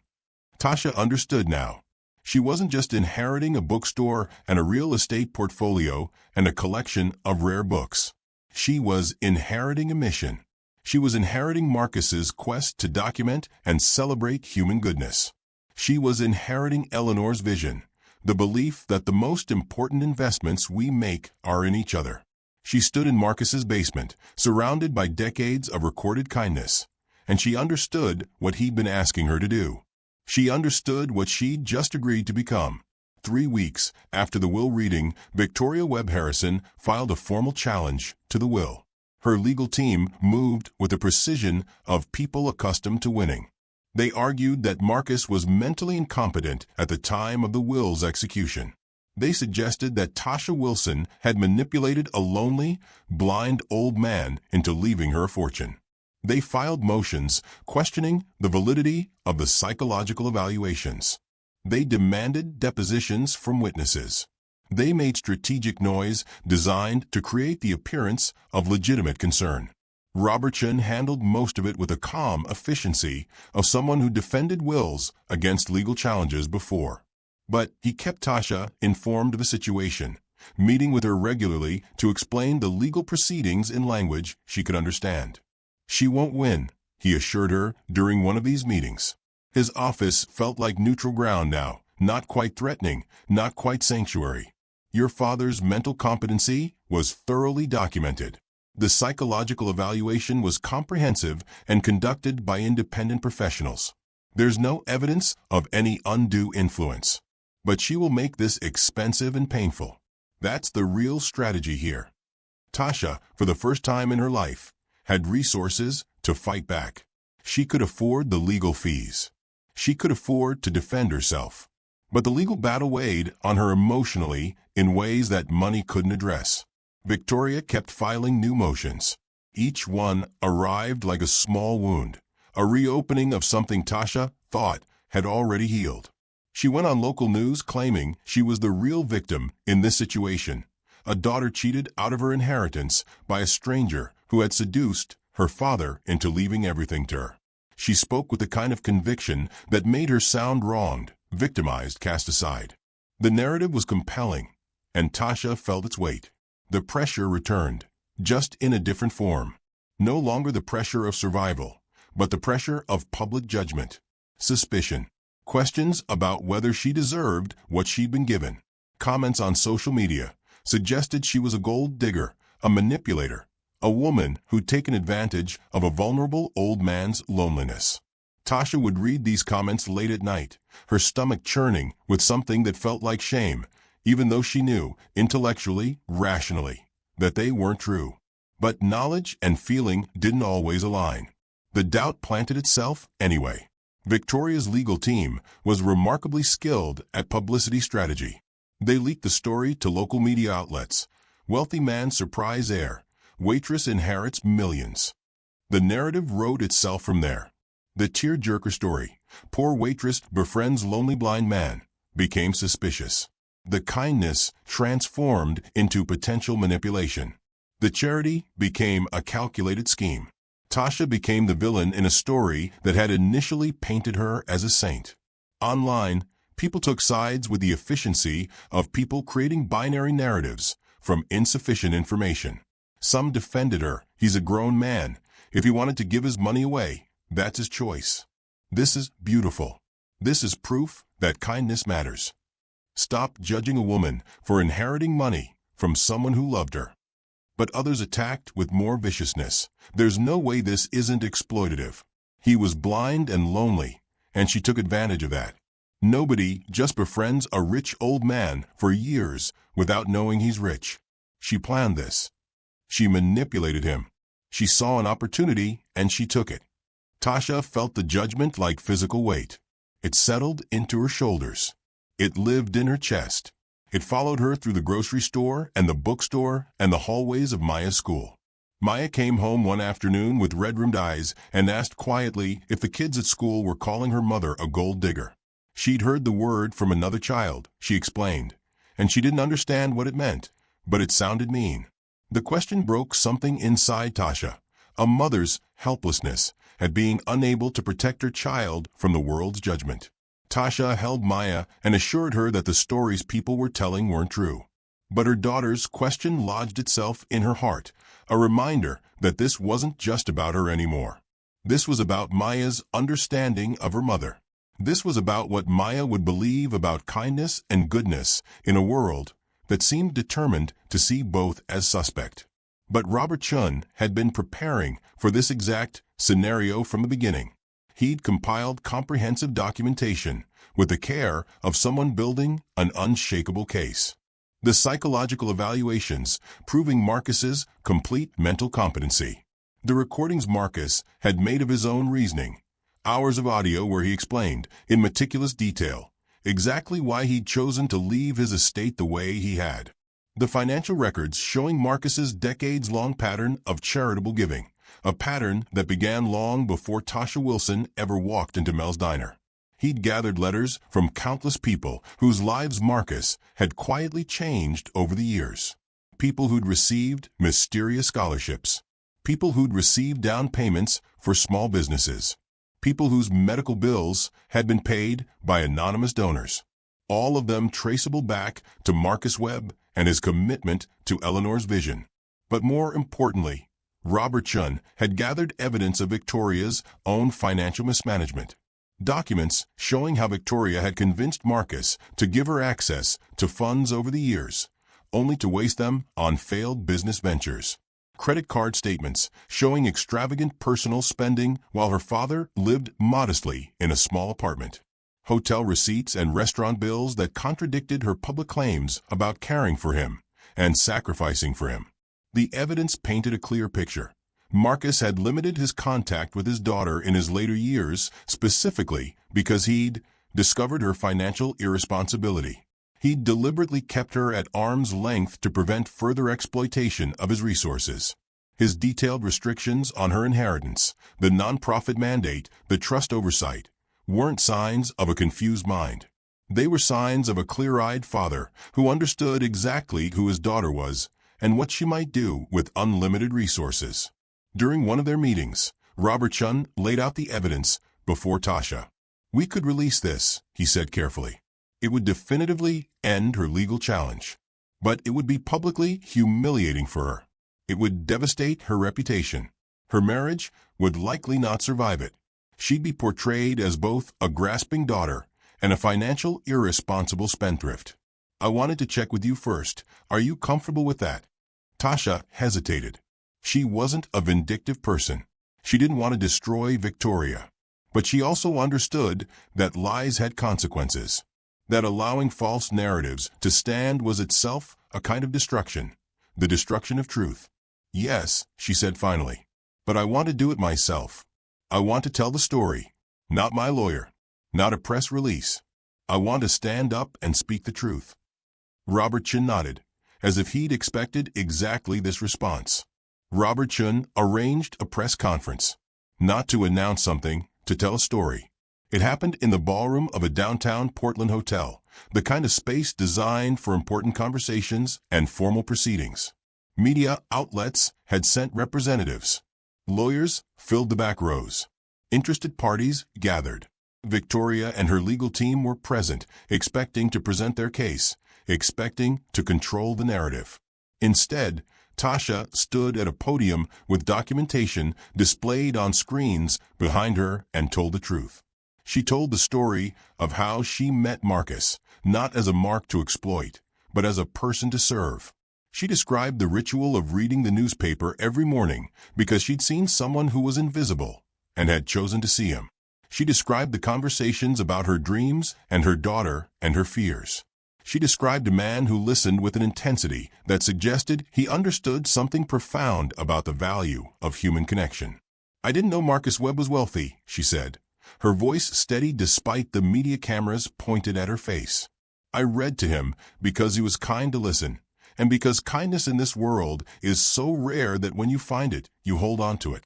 Tasha understood now. She wasn't just inheriting a bookstore and a real estate portfolio and a collection of rare books. She was inheriting a mission. She was inheriting Marcus's quest to document and celebrate human goodness. She was inheriting Eleanor's vision, the belief that the most important investments we make are in each other. She stood in Marcus's basement, surrounded by decades of recorded kindness, and she understood what he'd been asking her to do. She understood what she'd just agreed to become. 3 weeks after the will reading, Victoria Webb Harrison filed a formal challenge to the will. Her legal team moved with the precision of people accustomed to winning. They argued that Marcus was mentally incompetent at the time of the will's execution. They suggested that Tasha Wilson had manipulated a lonely, blind old man into leaving her a fortune. They filed motions questioning the validity of the psychological evaluations. They demanded depositions from witnesses. They made strategic noise designed to create the appearance of legitimate concern. Robertson handled most of it with a calm efficiency of someone who defended wills against legal challenges before. But he kept Tasha informed of the situation, meeting with her regularly to explain the legal proceedings in language she could understand. She won't win, he assured her during one of these meetings. His office felt like neutral ground now, not quite threatening, not quite sanctuary. Your father's mental competency was thoroughly documented. The psychological evaluation was comprehensive and conducted by independent professionals. There's no evidence of any undue influence. But she will make this expensive and painful. That's the real strategy here. Tasha, for the first time in her life, had resources to fight back. She could afford the legal fees. She could afford to defend herself. But the legal battle weighed on her emotionally in ways that money couldn't address. Victoria kept filing new motions. Each one arrived like a small wound, a reopening of something Tasha thought had already healed. She went on local news claiming she was the real victim in this situation, a daughter cheated out of her inheritance by a stranger who had seduced her father into leaving everything to her. She spoke with the kind of conviction that made her sound wronged, victimized, cast aside. The narrative was compelling, and Tasha felt its weight. The pressure returned, just in a different form. No longer the pressure of survival, but the pressure of public judgment, suspicion, questions about whether she deserved what she'd been given. Comments on social media suggested she was a gold digger, a manipulator, a woman who'd taken advantage of a vulnerable old man's loneliness. Tasha would read these comments late at night, her stomach churning with something that felt like shame, even though she knew, intellectually, rationally, that they weren't true. But knowledge and feeling didn't always align. The doubt planted itself anyway. Victoria's legal team was remarkably skilled at publicity strategy. They leaked the story to local media outlets. Wealthy man surprise heir. Waitress inherits millions. The narrative wrote itself from there. The tear-jerker story, poor waitress befriends lonely blind man, became suspicious. The kindness transformed into potential manipulation. The charity became a calculated scheme. Tasha became the villain in a story that had initially painted her as a saint. Online, people took sides with the efficiency of people creating binary narratives from insufficient information. Some defended her. He's a grown man. If he wanted to give his money away, that's his choice. This is beautiful. This is proof that kindness matters. Stop judging a woman for inheriting money from someone who loved her. But others attacked with more viciousness. There's no way this isn't exploitative. He was blind and lonely, and she took advantage of that. Nobody just befriends a rich old man for years without knowing he's rich. She planned this. She manipulated him. She saw an opportunity, and she took it. Tasha felt the judgment like physical weight. It settled into her shoulders. It lived in her chest. It followed her through the grocery store and the bookstore and the hallways of Maya's school. Maya came home one afternoon with red-rimmed eyes and asked quietly if the kids at school were calling her mother a gold digger. She'd heard the word from another child, she explained, and she didn't understand what it meant, but it sounded mean. The question broke something inside Tasha, a mother's helplessness at being unable to protect her child from the world's judgment. Tasha held Maya and assured her that the stories people were telling weren't true. But her daughter's question lodged itself in her heart, a reminder that this wasn't just about her anymore. This was about Maya's understanding of her mother. This was about what Maya would believe about kindness and goodness in a world that seemed determined to see both as suspect. But Robert Chun had been preparing for this exact scenario from the beginning. He'd compiled comprehensive documentation with the care of someone building an unshakable case. The psychological evaluations proving Marcus's complete mental competency. The recordings Marcus had made of his own reasoning. Hours of audio where he explained, in meticulous detail, exactly why he'd chosen to leave his estate the way he had. The financial records showing Marcus's decades-long pattern of charitable giving, a pattern that began long before Tasha Wilson ever walked into Mel's diner. He'd gathered letters from countless people whose lives Marcus had quietly changed over the years. People who'd received mysterious scholarships. People who'd received down payments for small businesses. People whose medical bills had been paid by anonymous donors. All of them traceable back to Marcus Webb and his commitment to Eleanor's vision. But more importantly, Robert Chun had gathered evidence of Victoria's own financial mismanagement. Documents showing how Victoria had convinced Marcus to give her access to funds over the years, only to waste them on failed business ventures. Credit card statements showing extravagant personal spending while her father lived modestly in a small apartment. Hotel receipts and restaurant bills that contradicted her public claims about caring for him and sacrificing for him. The evidence painted a clear picture. Marcus had limited his contact with his daughter in his later years specifically because he'd discovered her financial irresponsibility. He'd deliberately kept her at arm's length to prevent further exploitation of his resources. His detailed restrictions on her inheritance, the nonprofit mandate, the trust oversight, weren't signs of a confused mind. They were signs of a clear-eyed father who understood exactly who his daughter was and what she might do with unlimited resources. During one of their meetings, Robert Chun laid out the evidence before Tasha. "We could release this," he said carefully. "It would definitively end her legal challenge. But it would be publicly humiliating for her. It would devastate her reputation. Her marriage would likely not survive it. She'd be portrayed as both a grasping daughter and a financial irresponsible spendthrift. I wanted to check with you first. Are you comfortable with that?" Tasha hesitated. She wasn't a vindictive person. She didn't want to destroy Victoria. But she also understood that lies had consequences. That allowing false narratives to stand was itself a kind of destruction. The destruction of truth. "Yes," she said finally. "But I want to do it myself. I want to tell the story. Not my lawyer. Not a press release. I want to stand up and speak the truth." Robert Chun nodded, as if he'd expected exactly this response. Robert Chun arranged a press conference. Not to announce something, to tell a story. It happened in the ballroom of a downtown Portland hotel, the kind of space designed for important conversations and formal proceedings. Media outlets had sent representatives. Lawyers filled the back rows. Interested parties gathered. Victoria and her legal team were present, expecting to present their case, expecting to control the narrative. Instead, Tasha stood at a podium with documentation displayed on screens behind her and told the truth. She told the story of how she met Marcus, not as a mark to exploit, but as a person to serve. She described the ritual of reading the newspaper every morning because she'd seen someone who was invisible and had chosen to see him. She described the conversations about her dreams and her daughter and her fears. She described a man who listened with an intensity that suggested he understood something profound about the value of human connection. "I didn't know Marcus Webb was wealthy," she said, her voice steady despite the media cameras pointed at her face. "I read to him because he was kind to listen, and because kindness in this world is so rare that when you find it, you hold on to it."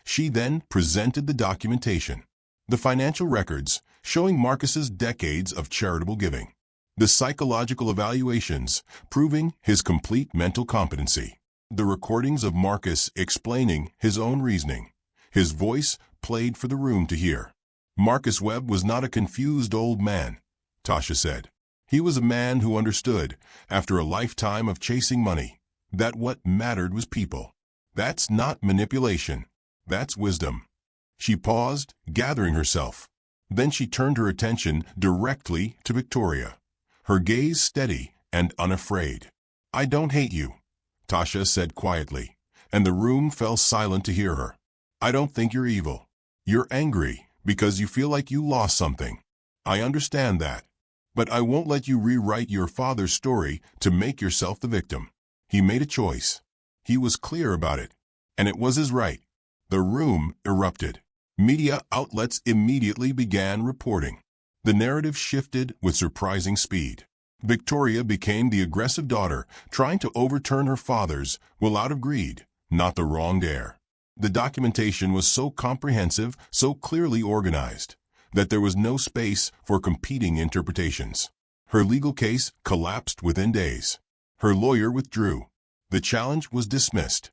She then presented the documentation, the financial records showing Marcus's decades of charitable giving, the psychological evaluations proving his complete mental competency, the recordings of Marcus explaining his own reasoning. His voice played for the room to hear. Marcus Webb was not a confused old man, Tasha said. He was a man who understood, after a lifetime of chasing money, that what mattered was people. That's not manipulation. That's wisdom. She paused, gathering herself. Then she turned her attention directly to Victoria, her gaze steady and unafraid. "I don't hate you," Tasha said quietly, and the room fell silent to hear her. "I don't think you're evil. You're angry because you feel like you lost something. I understand that. But I won't let you rewrite your father's story to make yourself the victim. He made a choice. He was clear about it, and it was his right." The room erupted. Media outlets immediately began reporting. The narrative shifted with surprising speed. Victoria became the aggressive daughter, trying to overturn her father's will out of greed, not the wronged heir. The documentation was so comprehensive, so clearly organized, that there was no space for competing interpretations. Her legal case collapsed within days. Her lawyer withdrew. The challenge was dismissed.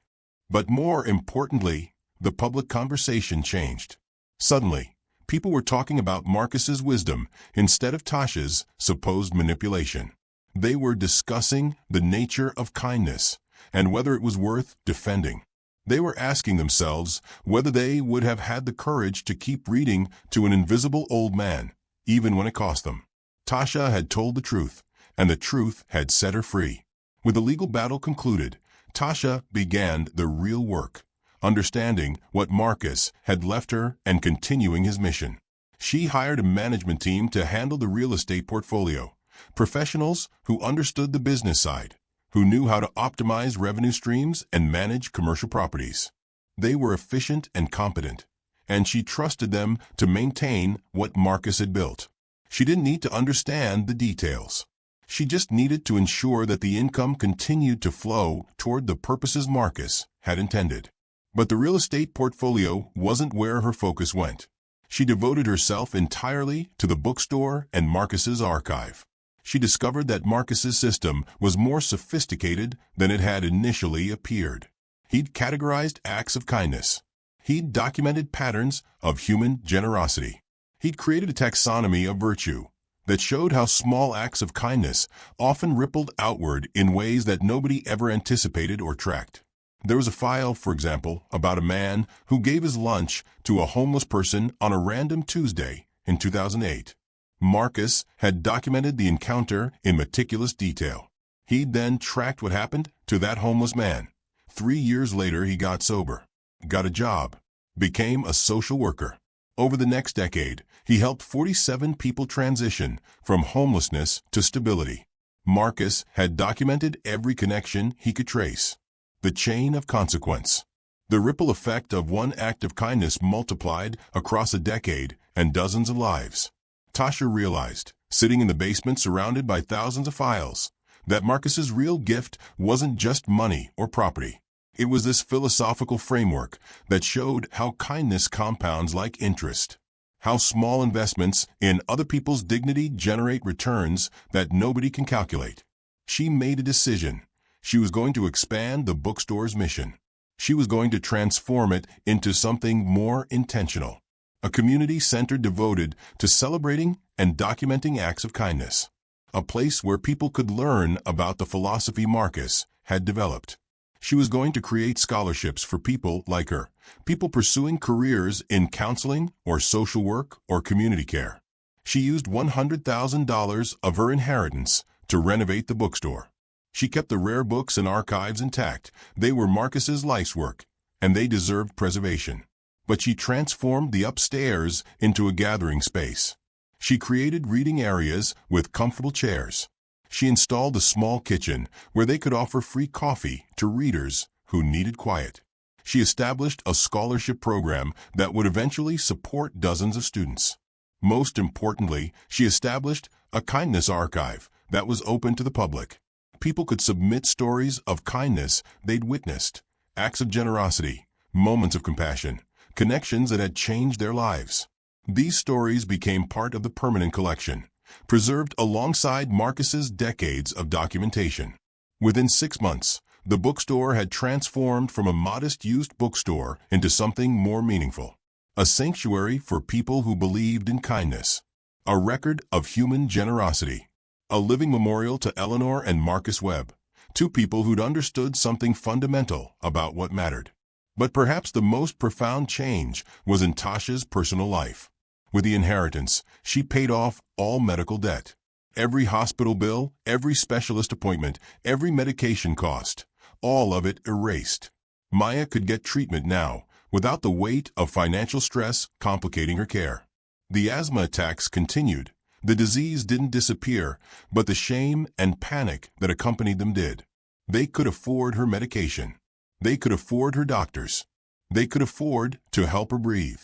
But more importantly, the public conversation changed. Suddenly, people were talking about Marcus's wisdom instead of Tasha's supposed manipulation. They were discussing the nature of kindness and whether it was worth defending. They were asking themselves whether they would have had the courage to keep reading to an invisible old man, even when it cost them. Tasha had told the truth, and the truth had set her free. With the legal battle concluded, Tasha began the real work, understanding what Marcus had left her and continuing his mission. She hired a management team to handle the real estate portfolio, professionals who understood the business side, who knew how to optimize revenue streams and manage commercial properties. They were efficient and competent, and she trusted them to maintain what Marcus had built. She didn't need to understand the details. She just needed to ensure that the income continued to flow toward the purposes Marcus had intended. But the real estate portfolio wasn't where her focus went. She devoted herself entirely to the bookstore and Marcus's archive. She discovered that Marcus's system was more sophisticated than it had initially appeared. He'd categorized acts of kindness. He'd documented patterns of human generosity. He'd created a taxonomy of virtue that showed how small acts of kindness often rippled outward in ways that nobody ever anticipated or tracked. There was a file, for example, about a man who gave his lunch to a homeless person on a random Tuesday in 2008. Marcus had documented the encounter in meticulous detail. He'd then tracked what happened to that homeless man. 3 years later, he got sober, got a job, became a social worker. Over the next decade, he helped 47 people transition from homelessness to stability. Marcus had documented every connection he could trace. The chain of consequence. The ripple effect of one act of kindness multiplied across a decade and dozens of lives. Tasha realized, sitting in the basement surrounded by thousands of files, that Marcus's real gift wasn't just money or property. It was this philosophical framework that showed how kindness compounds like interest, how small investments in other people's dignity generate returns that nobody can calculate. She made a decision. She was going to expand the bookstore's mission. She was going to transform it into something more intentional. A community center devoted to celebrating and documenting acts of kindness. A place where people could learn about the philosophy Marcus had developed. She was going to create scholarships for people like her, people pursuing careers in counseling or social work or community care. She used $100,000 of her inheritance to renovate the bookstore. She kept the rare books and archives intact. They were Marcus's life's work, and they deserved preservation. But she transformed the upstairs into a gathering space. She created reading areas with comfortable chairs. She installed a small kitchen where they could offer free coffee to readers who needed quiet. She established a scholarship program that would eventually support dozens of students. Most importantly, she established a kindness archive that was open to the public. People could submit stories of kindness they'd witnessed, acts of generosity, moments of compassion, connections that had changed their lives. These stories became part of the permanent collection, preserved alongside Marcus's decades of documentation. Within 6 months, the bookstore had transformed from a modest used bookstore into something more meaningful. A sanctuary for people who believed in kindness. A record of human generosity. A living memorial to Eleanor and Marcus Webb, two people who'd understood something fundamental about what mattered. But perhaps the most profound change was in Tasha's personal life. With the inheritance, she paid off all medical debt. Every hospital bill, every specialist appointment, every medication cost, all of it erased. Maya could get treatment now, without the weight of financial stress complicating her care. The asthma attacks continued. The disease didn't disappear, but the shame and panic that accompanied them did. They could afford her medication. They could afford her doctors. They could afford to help her breathe.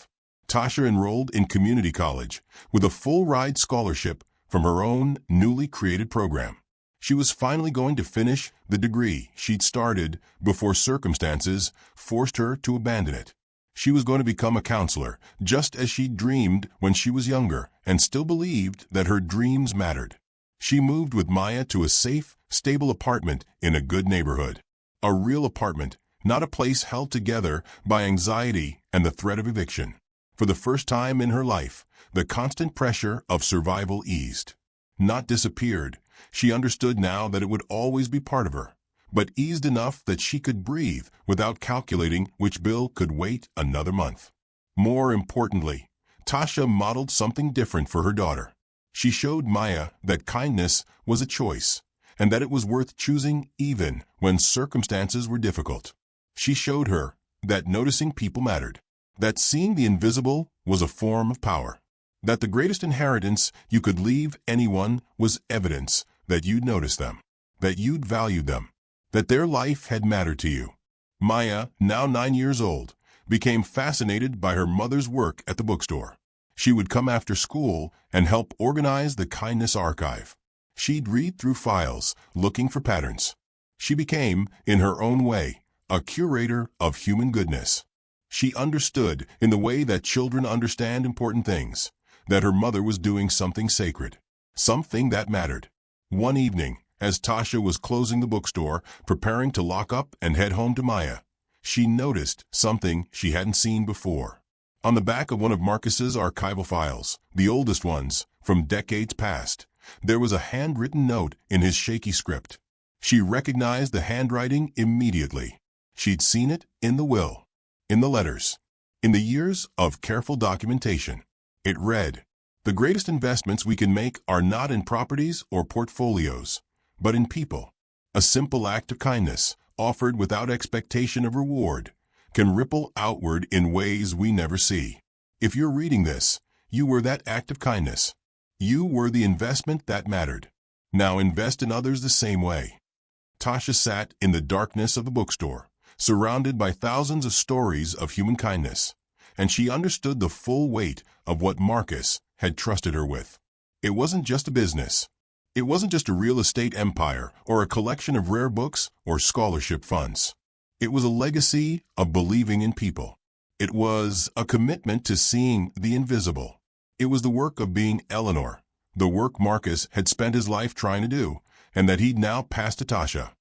Tasha enrolled in community college with a full-ride scholarship from her own newly created program. She was finally going to finish the degree she'd started before circumstances forced her to abandon it. She was going to become a counselor, just as she'd dreamed when she was younger, and still believed that her dreams mattered. She moved with Maya to a safe, stable apartment in a good neighborhood. A real apartment, not a place held together by anxiety and the threat of eviction. For the first time in her life, the constant pressure of survival eased. Not disappeared. She understood now that it would always be part of her, but eased enough that she could breathe without calculating which bill could wait another month. More importantly, Tasha modeled something different for her daughter. She showed Maya that kindness was a choice, and that it was worth choosing even when circumstances were difficult. She showed her that noticing people mattered, that seeing the invisible was a form of power, that the greatest inheritance you could leave anyone was evidence that you'd noticed them, that you'd valued them, that their life had mattered to you. Maya, now 9 years old, became fascinated by her mother's work at the bookstore. She would come after school and help organize the kindness archive. She'd read through files, looking for patterns. She became, in her own way, a curator of human goodness. She understood, in the way that children understand important things, that her mother was doing something sacred, something that mattered. One evening, as Tasha was closing the bookstore, preparing to lock up and head home to Maya, she noticed something she hadn't seen before. On the back of one of Marcus's archival files, the oldest ones, from decades past, there was a handwritten note in his shaky script. She recognized the handwriting immediately. She'd seen it in the will, in the letters, in the years of careful documentation. It read, "The greatest investments we can make are not in properties or portfolios, but in people. A simple act of kindness, offered without expectation of reward, can ripple outward in ways we never see. If you're reading this, you were that act of kindness. You were the investment that mattered. Now invest in others the same way." Tasha sat in the darkness of the bookstore, surrounded by thousands of stories of human kindness, and she understood the full weight of what Marcus had trusted her with. It wasn't just a business. It wasn't just a real estate empire or a collection of rare books or scholarship funds. It was a legacy of believing in people. It was a commitment to seeing the invisible. It was the work of being Eleanor, the work Marcus had spent his life trying to do, and that he'd now passed to Tasha.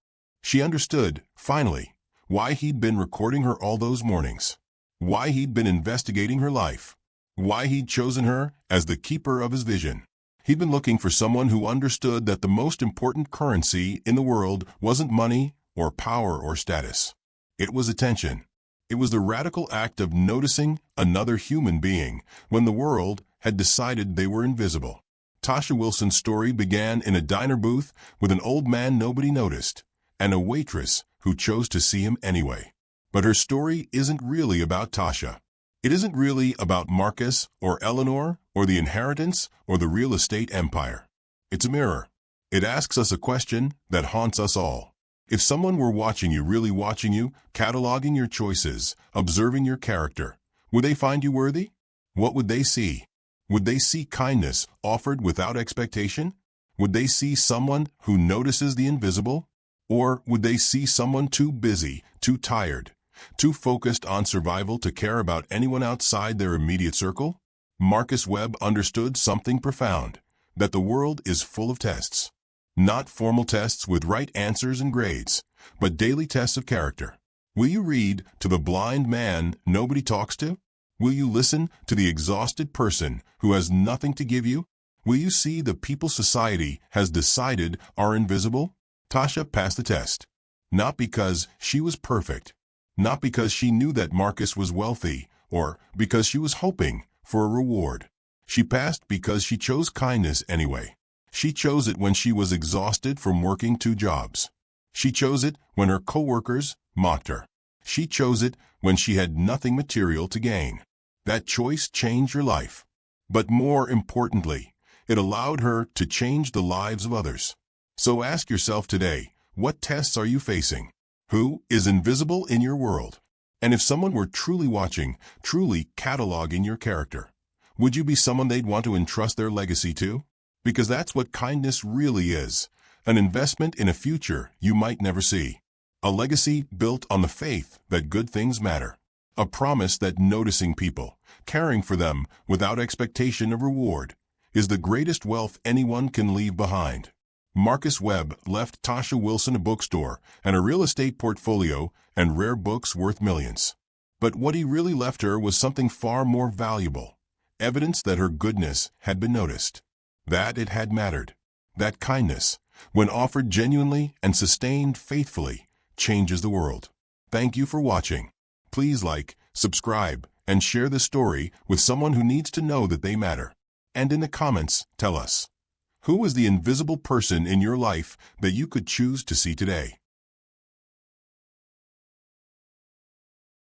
She understood, finally, Why he'd been recording her all those mornings. Why he'd been investigating her life. Why he'd chosen her as the keeper of his vision. He'd been looking for someone who understood that the most important currency in the world wasn't money or power or status. It was attention. It was the radical act of noticing another human being when the world had decided they were invisible. Tasha Wilson's story began in a diner booth with an old man nobody noticed and a waitress who chose to see him anyway. But her story isn't really about Tasha. It isn't really about Marcus or Eleanor or the inheritance or the real estate empire. It's a mirror. It asks us a question that haunts us all. If someone were watching you, really watching you, cataloging your choices, observing your character, would they find you worthy? What would they see? Would they see kindness offered without expectation? Would they see someone who notices the invisible? Or would they see someone too busy, too tired, too focused on survival to care about anyone outside their immediate circle? Marcus Webb understood something profound, that the world is full of tests. Not formal tests with right answers and grades, but daily tests of character. Will you read to the blind man nobody talks to? Will you listen to the exhausted person who has nothing to give you? Will you see the people society has decided are invisible? Tasha passed the test. Not because she was perfect, not because she knew that Marcus was wealthy, or because she was hoping for a reward. She passed because she chose kindness anyway. She chose it when she was exhausted from working 2 jobs. She chose it when her coworkers mocked her. She chose it when she had nothing material to gain. That choice changed her life. But more importantly, it allowed her to change the lives of others. So ask yourself today, what tests are you facing? Who is invisible in your world? And if someone were truly watching, truly cataloging your character, would you be someone they'd want to entrust their legacy to? Because that's what kindness really is, an investment in a future you might never see. A legacy built on the faith that good things matter. A promise that noticing people, caring for them without expectation of reward, is the greatest wealth anyone can leave behind. Marcus Webb left Tasha Wilson a bookstore and a real estate portfolio and rare books worth millions. But what he really left her was something far more valuable, evidence that her goodness had been noticed, that it had mattered, that kindness, when offered genuinely and sustained faithfully, changes the world. Thank you for watching. Please like, subscribe, and share this story with someone who needs to know that they matter. And in the comments, tell us, who is the invisible person in your life that you could choose to see today?